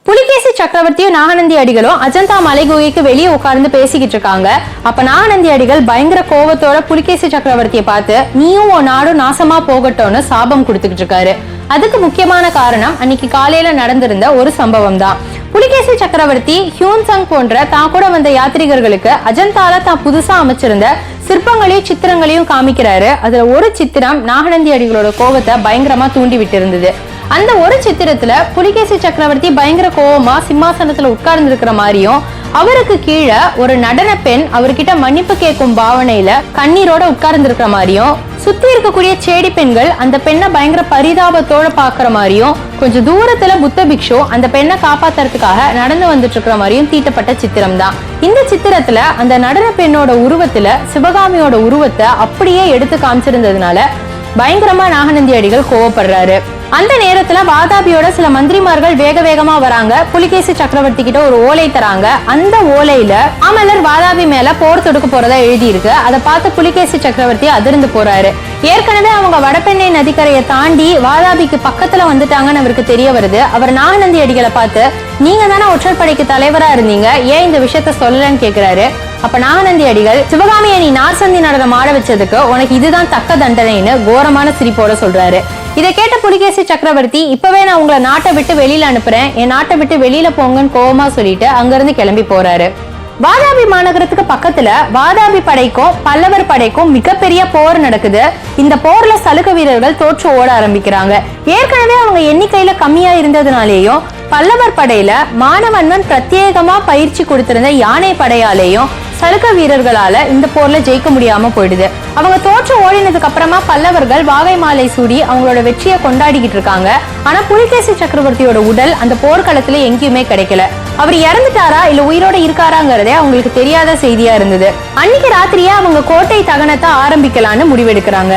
புலிகேசி சக்கரவர்த்தியும் நாகநந்தி அடிகளும் அஜந்தா மலை குகைக்கு வெளியே உட்கார்ந்து பேசிக்கிட்டு இருக்காங்க. அப்ப நாகநந்தி அடிகள் பயங்கர கோபத்தோட புலிகேசி சக்கரவர்த்தியை பார்த்து நீயும் உன் நாடும் நாசமா போகட்டும்னு சாபம் கொடுத்துக்கிட்டு இருக்காரு. அதுக்கு முக்கியமான காரணம் அன்னைக்கு காலையில நடந்திருந்த ஒரு சம்பவம் தான். புலிகேசி சக்கரவர்த்தி ஹியூன்சங் போன்ற தான் கூட வந்த யாத்ரீகர்களுக்கு அஜந்தால தான் புதுசா அமைச்சிருந்த சிற்பங்களையும் சித்திரங்களையும் காமிக்கிறாரு. அதுல ஒரு சித்திரம் நாகநந்தி அடிகளோட கோபத்தை பயங்கரமா தூண்டி விட்டு இருந்தது. அந்த ஒரு சித்திரத்துல புலிகேசி சக்கரவர்த்தி பயங்கர கோவமா சிம்மாசனத்துல உட்கார்ந்து இருக்கிற மாதிரியும் அவருக்கு கீழே ஒரு நடன பெண் அவர்கிட்ட மன்னிப்பு கேட்கும் பாவனையில கண்ணீரோட உட்கார்ந்து இருக்கிற மாதிரியும் சுத்தி இருக்கக்கூடிய சேடி பெண்கள் அந்த பெண்ணை பயங்கர பரிதாபத்தோட பாக்குற மாதிரியும் கொஞ்சம் தூரத்துல புத்த பிக்ஷு அந்த பெண்ணை காப்பாத்துறதுக்காக நடந்து வந்துட்டு இருக்கிற மாதிரியும் தீட்டப்பட்ட சித்திரம் தான். இந்த சித்திரத்துல அந்த நடன பெண்ணோட உருவத்துல சிவகாமியோட உருவத்தை அப்படியே எடுத்து காமிச்சிருந்ததுனால பயங்கரமா நாகநந்தி அடிகள் கோவப்படுறாரு. அந்த நேரத்துல வாதாபியோட சில மந்திரிமார்கள் வேக வேகமா வராங்க. புலிகேசி சக்கரவர்த்தி கிட்ட ஒரு ஓலை தராங்க. அந்த ஓலையில மாமல்லர் வாதாபி மேல போர் தொடுக்க போறதா எழுதி இருக்கு. அதை பார்த்து புலிகேசி சக்கரவர்த்தி அதிர்ந்து போறாரு. ஏற்கனவே அவங்க வடபெண்ணை நதிக்கரையை தாண்டி வாதாபிக்கு பக்கத்துல வந்துட்டாங்கன்னு அவருக்கு தெரிய வருது. அவர் நாகநந்தி அடிகளை பார்த்து, நீங்க தானே ஒற்றற்படைக்கு தலைவரா இருந்தீங்க, ஏன் இந்த விஷயத்த சொல்லலன்னு கேக்குறாரு. அப்ப நாகநந்தி அடிகள், சிவகாமியை நீ நார்சந்தி நடனம் ஆட வச்சதுக்கு உனக்கு இதுதான் தக்க தண்டனைன்னு கோரமான சிரிப்போட சொல்றாரு. இதை கேட்ட புலிகேசி சக்கரவர்த்தி, இப்பவே நான் உங்களை நாட்டை விட்டு வெளியில அனுப்புறேன், என் நாட்டை விட்டு வெளியில போங்கன்னு கோவமா சொல்லிட்டு அங்கிருந்து கிளம்பி போறாரு. வாதாபி மாநகரத்துக்கு பக்கத்துல வாதாபி படைக்கும் பல்லவர் படைக்கும் மிகப்பெரிய போர் நடக்குது. இந்த போர்ல சலுக்க வீரர்கள் தோற்று ஓட ஆரம்பிக்கிறாங்க. ஏற்கனவே அவங்க எண்ணிக்கையில கம்மியா இருந்ததுனாலேயும் பல்லவர் படையில மானவன்மன் பிரத்யேகமா பயிற்சி கொடுத்திருந்த யானை படையாலேயும் சலுக்க வீரர்களால இந்த போர்ல ஜெயிக்க முடியாம போயிடுது. அவங்க தோற்று ஓடினதுக்கு அப்புறமா பல்லவர்கள் வாகை மாலை சூடி அவங்களோட வெற்றியை கொண்டாடிக்கிட்டு இருக்காங்க. ஆனா புலிகேசி சக்கரவர்த்தியோட உடல் அந்த போர்க்களத்துல எங்கேயுமே கிடைக்கல. அவர் இறந்துட்டாரா இல்ல உயிரோட இருக்காராங்கிறதே அவங்களுக்கு தெரியாத செய்தியா இருந்தது. அன்னைக்கு ராத்திரியே அவங்க கோட்டை தகனத்தை ஆரம்பிக்கலான்னு முடிவெடுக்கிறாங்க.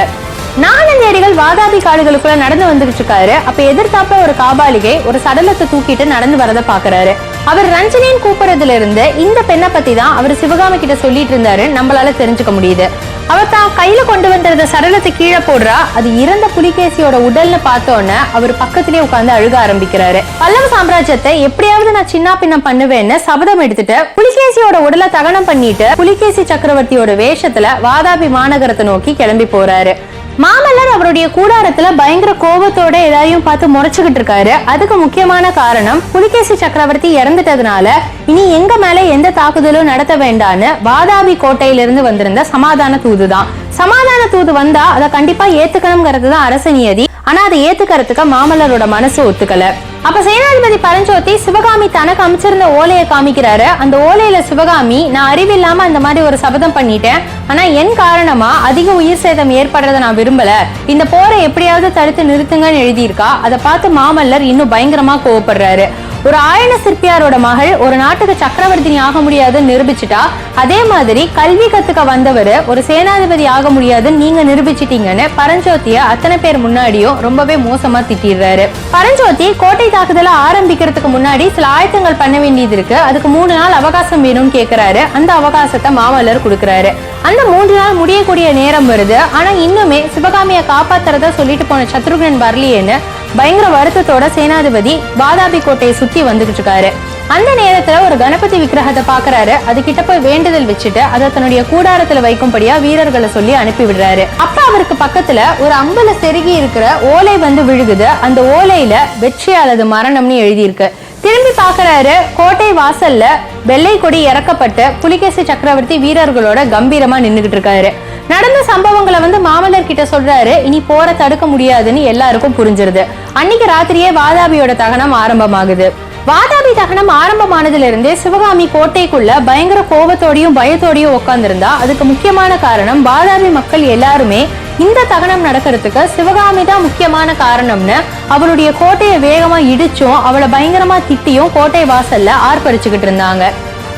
நாகநந்தி அடிகள் வாதாபி காடுகளுக்குள்ள நடந்து வந்துகிட்டு இருக்காரு. அப்ப எதிர்த்தாப்புல ஒரு காபாலிகை ஒரு சடலத்தை தூக்கிட்டு நடந்து வரத பாக்குறாரு. அவர் ரஞ்சனியின் கூப்பிடுறதுல இருந்து இந்த பெண்ணை பத்தி தான் அவர் சிவகாமி கிட்ட சொல்லிட்டு இருந்தாரு நம்மளால தெரிஞ்சுக்க முடியுது. அவர் தான் கையில கொண்டு வந்திருந்த சடலத்தை கீழே போடுறா. அது இறந்த புலிகேசியோட உடல்னு பார்த்தோன்னு அவர் பக்கத்திலேயே உட்கார்ந்து அழுக ஆரம்பிக்கிறாரு. பல்லவ சாம்ராஜ்யத்தை எப்படியாவது நான் சின்ன பின்னம் பண்ணுவேன்னு சபதம் எடுத்துட்டு புலிகேசியோட உடலை தகனம் பண்ணிட்டு புலிகேசி சக்கரவர்த்தியோட வேஷத்துல வாதாபி மாநகரத்தை நோக்கி கிளம்பி போறாரு. மாமல்லர் அவருடைய கூடாரத்துல பயங்கர கோபத்தோட எல்லாரையும் பார்த்து முறைச்சுக்கிட்டு இருக்காரு. அதுக்கு முக்கியமான காரணம் புலிகேசி சக்கரவர்த்தி இறந்துட்டதுனால இனி எங்க மேல எந்த தாக்குதலும் நடத்த வேண்டான்னு வாதாபி கோட்டையிலிருந்து வந்திருந்த சமாதான தூது தான். சமாதான தூது வந்தா அதை கண்டிப்பா ஏத்துக்கணும்ங்கிறது தான் அரச நியதி. ஆனா அதை ஏத்துக்கிறதுக்கு மாமல்லரோட மனசு ஒத்துக்கல. அப்ப சேனாதிபதி பரஞ்சோதி சிவகாமி தனக்கு அமைச்சிருந்த ஓலையை காமிக்கிறாரு. அந்த ஓலையில சிவகாமி, நான் அறிவில்லாம அந்த மாதிரி ஒரு சபதம் பண்ணிட்டேன், ஆனா என் காரணமா அதிக உயிர் சேதம் ஏற்படுறத நான் விரும்பல, இந்த போரை எப்படியாவது தடுத்து நிறுத்துங்கன்னு எழுதியிருக்கா. அதை பார்த்து மாமல்லர் இன்னும் பயங்கரமா கோவப்படுறாரு. ஒரு ஆயன சிற்பியாரோட மகள் ஒரு நாட்டுக்கு சக்கரவர்த்தினி ஆக முடியாதுன்னு நிரூபிச்சுட்டா, அதே மாதிரி கல்வி கத்துக்க வந்தவர் ஒரு சேனாதிபதி ஆக முடியாதுன்னு நீங்க நிரூபிச்சிட்டீங்கன்னு பரஞ்சோதிய அத்தனை பேர் முன்னாடியும் ரொம்பவே மோசமா திட்டிடுறாரு. பரஞ்சோதி கோட்டை தாக்குதல ஆரம்பிக்கிறதுக்கு முன்னாடி சில ஆயத்தங்கள் பண்ண வேண்டியது இருக்கு, அதுக்கு 3 நாள் அவகாசம் வேணும்னு கேக்குறாரு. அந்த அவகாசத்தை மாமல்லர் கொடுக்கறாரு. அந்த 3 நாள் முடியக்கூடிய நேரம் வருது. ஆனா இன்னுமே சிவகாமியை காப்பாத்துறதா சொல்லிட்டு போன சத்ருகன் வரலையேன்னு பயங்கர வருத்தத்தோட சேனாதிபதி வாதாபி கோட்டையை சுத்தி வந்துகிட்டு இருக்காரு. அந்த நேரத்துல ஒரு கணபதி விக்கிரகத்தை பாக்குறாரு. அது கிட்ட போய் வேண்டுதல் வச்சுட்டு அதை தன்னுடைய கூடாரத்துல வைக்கும்படியா வீரர்களை சொல்லி அனுப்பி விடுறாரு. அப்ப அவருக்கு பக்கத்துல ஒரு அம்புல செருகி இருக்கிற ஓலை வந்து விழுகுது. அந்த ஓலையில வெற்றி அல்லது மரணம்னு எழுதி இருக்கு. திரும்பி பாக்குறாரு. கோட்டை வாசல்ல வெள்ளை கொடி இறக்கப்பட்டு புலிகேசி சக்கரவர்த்தி வீரர்களோட கம்பீரமா நின்னுகிட்டு இருக்காரு. நடந்த சம்பவங்களை வந்து மாமல்லர் கிட்ட சொல்றாரு. இனி போரை தடுக்க முடியாதுன்னு எல்லாருக்கும் புரிஞ்சிருது. அன்னைக்கு ராத்திரியே வாதாபியோட தகனம் ஆரம்பமாகுது. வாதாபி தகனம் ஆரம்பமானதுல இருந்தே சிவகாமி கோட்டைக்குள்ள பயங்கர கோபத்தோடையும் பயத்தோடையும் உட்கார்ந்திருந்தா. அதுக்கு முக்கியமான காரணம் வாதாபி மக்கள் எல்லாருமே இந்த தகனம் நடக்கிறதுக்கு சிவகாமி தான் முக்கியமான காரணம்னு அவளுடைய கோட்டையை வேகமா இடிச்சும் அவளை பயங்கரமா திட்டியும் கோட்டை வாசல்ல ஆர்ப்பரிச்சுக்கிட்டு இருந்தாங்க.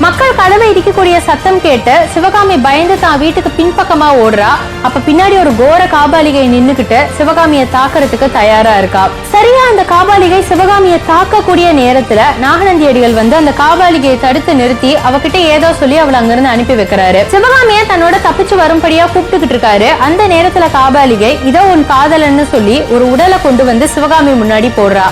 மக்கள் கதவை இடிக்கக்கூடிய சத்தம் கேட்டு சிவகாமி பயந்து தான் வீட்டுக்கு பின்பக்கமா ஓடுறா. அப்ப பின்னாடி ஒரு கோர காபாலிகை நின்னுகிட்டு சிவகாமியை தாக்குறதுக்கு தயாரா இருக்கா. சரியா அந்த காபாலிகை சிவகாமியை தாக்கக்கூடிய நேரத்துல நாகநந்தி அடிகள் வந்து அந்த காபாலிகையை தடுத்து நிறுத்தி அவகிட்ட ஏதோ சொல்லி அவளை அங்கிருந்து அனுப்பி வைக்கிறாரு. சிவகாமிய தன்னோட தப்பிச்சு வரும்படியா கூப்பிட்டுக்கிட்டு இருக்காரு. அந்த நேரத்துல காபாலிகை இதோ உன் காதலன்னு சொல்லி ஒரு உடலை கொண்டு வந்து சிவகாமி முன்னாடி போடுறா.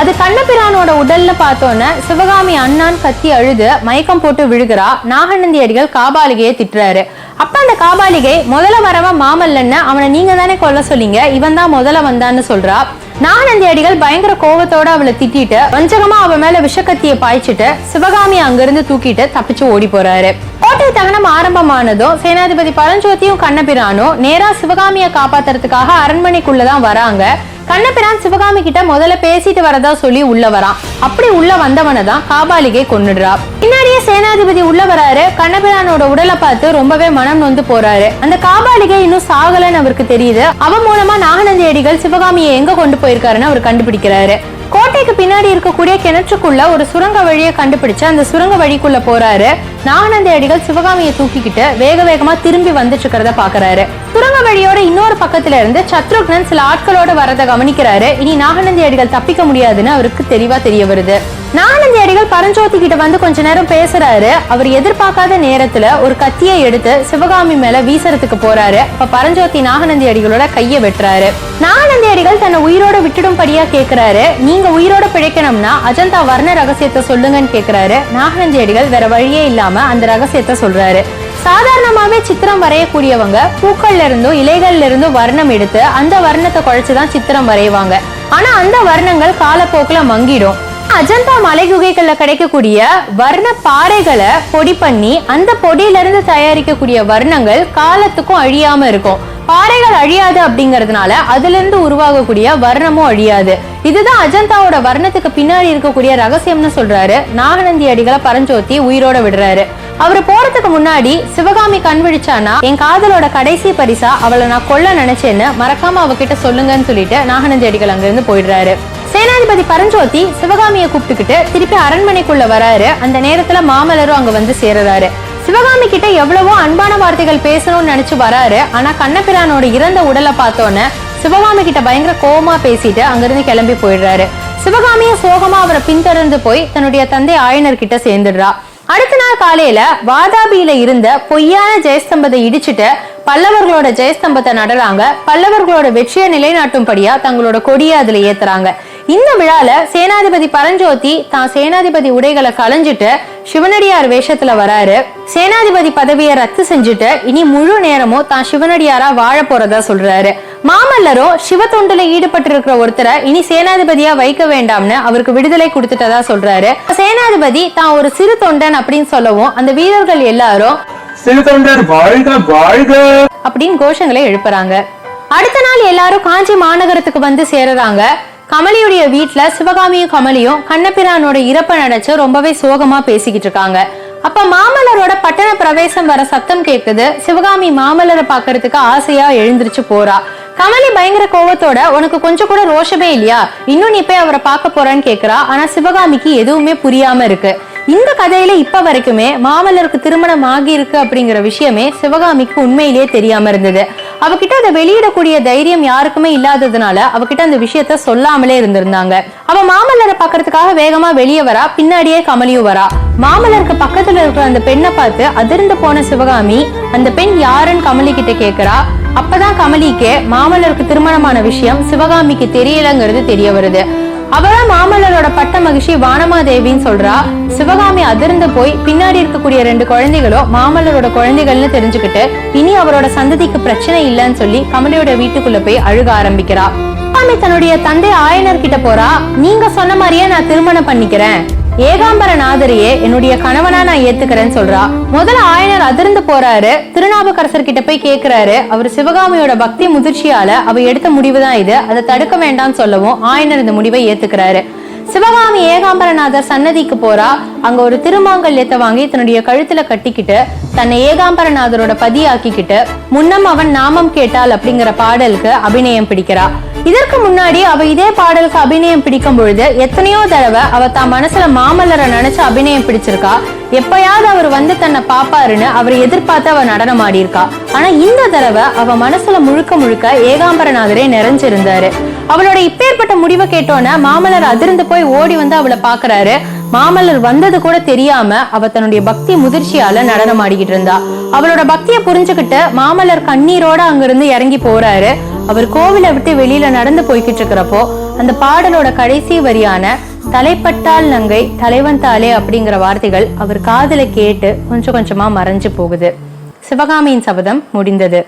அது கண்ணபிரானோட உடல்ல பார்த்தோன்னு சிவகாமி அண்ணான் கத்தி அழுது மயக்கம் போட்டு விழுகிறா. நாகநந்தி அடிகள் காபாலிகையை திட்டுறாரு. அப்ப அந்த காபாலிகை முதல்ல வரவன் மாமல்லன்னு, அவனை நீங்க தானே கொல்ல சொல்லிங்க, இவன் தான் முதல்ல வந்தான்னு சொல்றா. நாகநந்தி அடிகள் பயங்கர கோபத்தோட அவளை திட்டிட்டு வஞ்சகமா அவ மேல விஷக்கத்திய பாய்ச்சிட்டு சிவகாமி அங்கிருந்து தூக்கிட்டு தப்பிச்சு ஓடி போறாரு. கோட்டை தகனம் ஆரம்பமானதும் சேனாதிபதி பரஞ்சோதியும் கண்ணபிரானும் நேரா சிவகாமியை காப்பாத்துறதுக்காக அரண்மனைக்குள்ளதான் வராங்க. கண்ணபிரான் சிவகாமி கிட்ட முதல்ல பேசிட்டு வரதா சொல்லி உள்ள வரான். அப்படி உள்ள வந்தவனை தான் காபாலிகை கொன்னுடுறா. பின்னாடியே சேனாதிபதி உள்ள வராரு. கண்ணபிரானோட உடலை பார்த்து ரொம்பவே மனம் நொந்து போறாரு. அந்த காபாலிகை இன்னும் சாகலன்னு அவருக்கு தெரியுது. அவன் மூலமா நாகநந்தி அடிகள் சிவகாமியை எங்க கொண்டு போயிருக்காருன்னு அவர் கண்டுபிடிக்கிறாரு. கோட்டைக்கு பின்னாடி இருக்கக்கூடிய கிணற்றுக்குள்ள ஒரு சுரங்க வழியை கண்டுபிடிச்சு அந்த சுரங்க வழிக்குள்ள போறாரு. நாகநந்தி அடிகள் சிவகாமியை தூக்கிக்கிட்டு வேக வேகமா திரும்பி வந்துட்டு இருக்கிறத பாக்குறாரு. சுரங்க வழியோட இன்னொரு பக்கத்துல இருந்து சத்ருக்னன் சில ஆட்களோட வரதை கவனிக்கிறாரு. இனி நாகநந்தி அடிகள் தப்பிக்க முடியாதுன்னு அவருக்கு தெளிவா தெரிய வருது. நாகநந்தி அடிகள் பரஞ்சோதி கிட்ட வந்து கொஞ்ச நேரம் பேசுறாரு. அவர் எதிர்பார்க்காத நேரத்துல ஒரு கத்தியை எடுத்து சிவகாமி மேல வீசறதுக்கு போறாரு. அப்ப பரஞ்சோதி நாகநந்தி அடிகளோட கைய வெட்டுறாரு. நாகநந்தி அடிகள் தன்னை உயிரோட விட்டுடும்படியா கேக்குறாரு. நீங்க உயிரோட பிழைக்கணும்னா அஜந்தா வர்ண ரகசியத்தை சொல்லுங்கன்னு கேக்குறாரு. நாகநந்தி அடிகள் வேற வழியே இல்லாம அந்த ரகசியத்தை சொல்றாரு. சாதாரணமாவே சித்திரம் வரையக்கூடியவங்க பூக்கள்ல இருந்தும் இலைகள்ல இருந்தும் வர்ணம் எடுத்து அந்த வர்ணத்தை குழைச்சுதான் சித்திரம் வரைவாங்க. ஆனா அந்த வர்ணங்கள் காலப்போக்குல மங்கிடும். அஜந்தா மலை குகைகள்ல கிடைக்கக்கூடிய வர்ண பாறைகளை பொடி பண்ணி அந்த பொடியில இருந்து தயாரிக்கக்கூடிய வர்ணங்கள் காலத்துக்கும் அழியாம இருக்கும். பாறைகள் அழியாது அப்படிங்கறதுனால அதுல இருந்து உருவாகக்கூடிய வர்ணமும் அழியாது. இதுதான் அஜந்தாவோட வர்ணத்துக்கு பின்னாடி இருக்கக்கூடிய ரகசியம்னு சொல்றாரு. நாகநந்தி அடிகளை பரஞ்சோதி உயிரோட விடுறாரு. அவரு போறதுக்கு முன்னாடி சிவகாமி கண் விழிச்சானா என் காதலோட கடைசி பரிசா அவளை நான் கொல்ல நினைச்சேன்னு மறக்காம அவகிட்ட சொல்லுங்கன்னு சொல்லிட்டு நாகநந்தி அடிகள் அங்க இருந்து போயிடுறாரு. சேனாதிபதி பரஞ்சோதி சிவகாமியை கூப்பிட்டுக்கிட்டு திருப்பி அரண்மனைக்குள்ள வராரு. அந்த நேரத்துல மாமல்லரும் அங்க வந்து சேருறாரு. சிவகாமி கிட்ட எவ்வளவோ அன்பான வார்த்தைகள் பேசணும்னு நினைச்சு வராரு. ஆனா கண்ணபிரானோட இறந்த உடலை பார்த்தோன்னு சிவகாமி கிட்ட பயங்கர கோபமா பேசிட்டு அங்கிருந்து கிளம்பி போயிடுறாரு. சிவகாமிய சோகமா அவரை பின்தொடர்ந்து போய் தன்னுடைய தந்தை ஆயனர் கிட்ட சேர்ந்துடுறா. அடுத்த நாள் காலையில வாதாபியில இருந்த பொய்யான ஜெயஸ்தம்பத்தை இடிச்சுட்டு பல்லவர்களோட ஜெயஸ்தம்பத்தை நடறாங்க. பல்லவர்களோட வெற்றியை நிலைநாட்டும்படியா தங்களோட கொடியை அதுல ஏத்துறாங்க. இந்த விழால சேனாதிபதி பரஞ்சோதி தான் சேனாதிபதி உடைகளை களைஞ்சிட்டு சிவனடியார் வேஷத்துல வராரு. சேனாதிபதி பதவியை ரத்து செஞ்சுட்டு இனி முழு நேரமும் தான் சிவனடியாரா வாழ போறதா சொல்றாரு. மாமல்லரும் சிவ தொண்டுல ஈடுபட்டு இருக்கிற ஒருத்தரை இனி சேனாதிபதியா வைக்க வேண்டாம்னு அவருக்கு விடுதலை கொடுத்துட்டதா சொல்றாரு. சேனாதிபதி தான் ஒரு சிறு தொண்டன் அப்படின்னு சொல்லவும் அந்த வீரர்கள் எல்லாரும்
சிறு தொண்டர் வாழ்க வாழ்க
அப்படின்னு கோஷங்களை எழுப்புறாங்க. அடுத்த நாள் எல்லாரும் காஞ்சி மாநகரத்துக்கு வந்து சேருறாங்க. கமலியுடைய வீட்டுல சிவகாமியும் கமலியும் கண்ணபிரானோட இறப்ப நினைச்சு ரொம்பவே சோகமா பேசிக்கிட்டு இருக்காங்க. அப்ப மாமல்லரோட பட்டண பிரவேசம் வர சத்தம் கேக்குது. சிவகாமி மாமல்லரை பாக்குறதுக்கு ஆசையா எழுந்திருச்சு போறா. கமலி பயங்கர கோவத்தோட உனக்கு கொஞ்சம் கூட ரோஷமே இல்லையா, இன்னும் நீ போய் அவரை பார்க்க போறான்னு கேக்குறா. ஆனா சிவகாமிக்கு எதுவுமே புரியாம இருக்கு. இந்த கதையில இப்ப வரைக்குமே மாமல்லருக்கு திருமணம் ஆகி இருக்கு அப்படிங்கிற விஷயமே சிவகாமிக்கு உண்மையிலேயே தெரியாம இருந்தது. அவகிட்ட அதை வெளியிடக்கூடிய தைரியம் யாருக்குமே இல்லாததுனால அவகிட்ட அந்த விஷயத்த சொல்லாமலே இருந்திருந்தாங்க. அவ மாமல்லரை பாக்குறதுக்காக வேகமா வெளியே வரா. பின்னாடியே கமலியும் வரா. மாமல்லருக்கு பக்கத்துல இருக்கிற அந்த பெண்ணை பார்த்து அதிர்ந்து போன சிவகாமி அந்த பெண் யாருன்னு கமலி கிட்ட கேக்குறா. அப்பதான் கமலிக்கு மாமல்லருக்கு திருமணமான விஷயம் சிவகாமிக்கு தெரியலங்கிறது தெரிய வருது. அவரா மாமல்லரோட பட்ட மகிழ்ச்சி வானமாதேவின்னு சொல்றா. சிவகாமி அதிர்ந்து போய் பின்னாடி இருக்கக்கூடிய 2 குழந்தைகளும் மாமல்லரோட குழந்தைகள்னு தெரிஞ்சுக்கிட்டு இனி அவரோட சந்ததிக்கு பிரச்சனை இல்லைன்னு சொல்லி கமலியோட வீட்டுக்குள்ள போய் அழுக ஆரம்பிக்கிறா. சிவகாமி தன்னுடைய தந்தை ஆயனர் கிட்ட போறா. நீங்க சொன்ன மாதிரியே நான் திருமணம் பண்ணிக்கிறேன், ஏகாம்பரநாதரையே என்னுடைய கணவனா நான் ஏத்துக்கிறேன்னு சொல்றா. முதல்ல ஆயனர் அதிர்ந்து போறாரு. திருநாவுக்கரசர் கிட்ட போய் கேக்குறாரு. அவர் சிவகாமியோட பக்தி முதிர்ச்சியால அவ எடுத்த முடிவுதான் இது, அதை தடுக்க வேண்டாம்னு சொல்லவும் ஆயனர் இந்த முடிவை ஏத்துக்கிறாரு. சிவகாமி ஏகாம்பரநாதர் சன்னதிக்கு போறா. அங்க ஒரு திருமாங்கல்யத்தை வாங்கி தன்னுடைய கழுத்துல கட்டிக்கிட்டு தன்னை ஏகாம்பரநாதரோட பதியாக்கிக்கிட்டு முன்னம் அவன் நாமம் கேட்டால் அப்படிங்கிற பாடலுக்கு அபிநயம் பிடிக்கிறா. இதற்கு முன்னாடி அவ இதே பாடலுக்கு அபிநயம் பிடிக்கும் பொழுது எத்தனையோ தடவை அவ தான் மனசுல மாமல்லரை நினைச்சு அபிநயம் பிடிச்சிருக்கா. எப்பயாவது அவர் வந்து தன்னை பாப்பாருன்னு அவர் எதிர்பார்த்து அவ நடனம் ஆடி இருக்கா. ஆனா இந்த தடவை அவ மனசுல முழுக்க முழுக்க ஏகாம்பரநாதரே நிறைஞ்சிருந்தாரு. அவளோட இப்பேற்பட்ட முடிவை கேட்டோன்னு மாமல்லர் அதிர்ந்து போய் ஓடி வந்து அவளை பாக்குறாரு. மாமல்லர் வந்தது கூட தெரியாம அவ தன்னுடைய பக்தி முதிர்ச்சியால நடனம் ஆடிக்கிட்டு இருந்தா. அவளோட பக்தியை புரிஞ்சுக்கிட்டு மாமல்லர் கண்ணீரோட அங்கிருந்து இறங்கி போறாரு. அவர் கோவிலை விட்டு வெளியில நடந்து போய்கிட்டு இருக்கிறப்போ அந்த பாடலோட கடைசி வரியான தலைப்பட்டால் நங்கை தலைவன் தாலே அப்படிங்கிற வார்த்தைகள் அவர் காதுல கேட்டு கொஞ்சம் கொஞ்சமா மறைஞ்சு போகுது. சிவகாமியின் சபதம் முடிந்தது.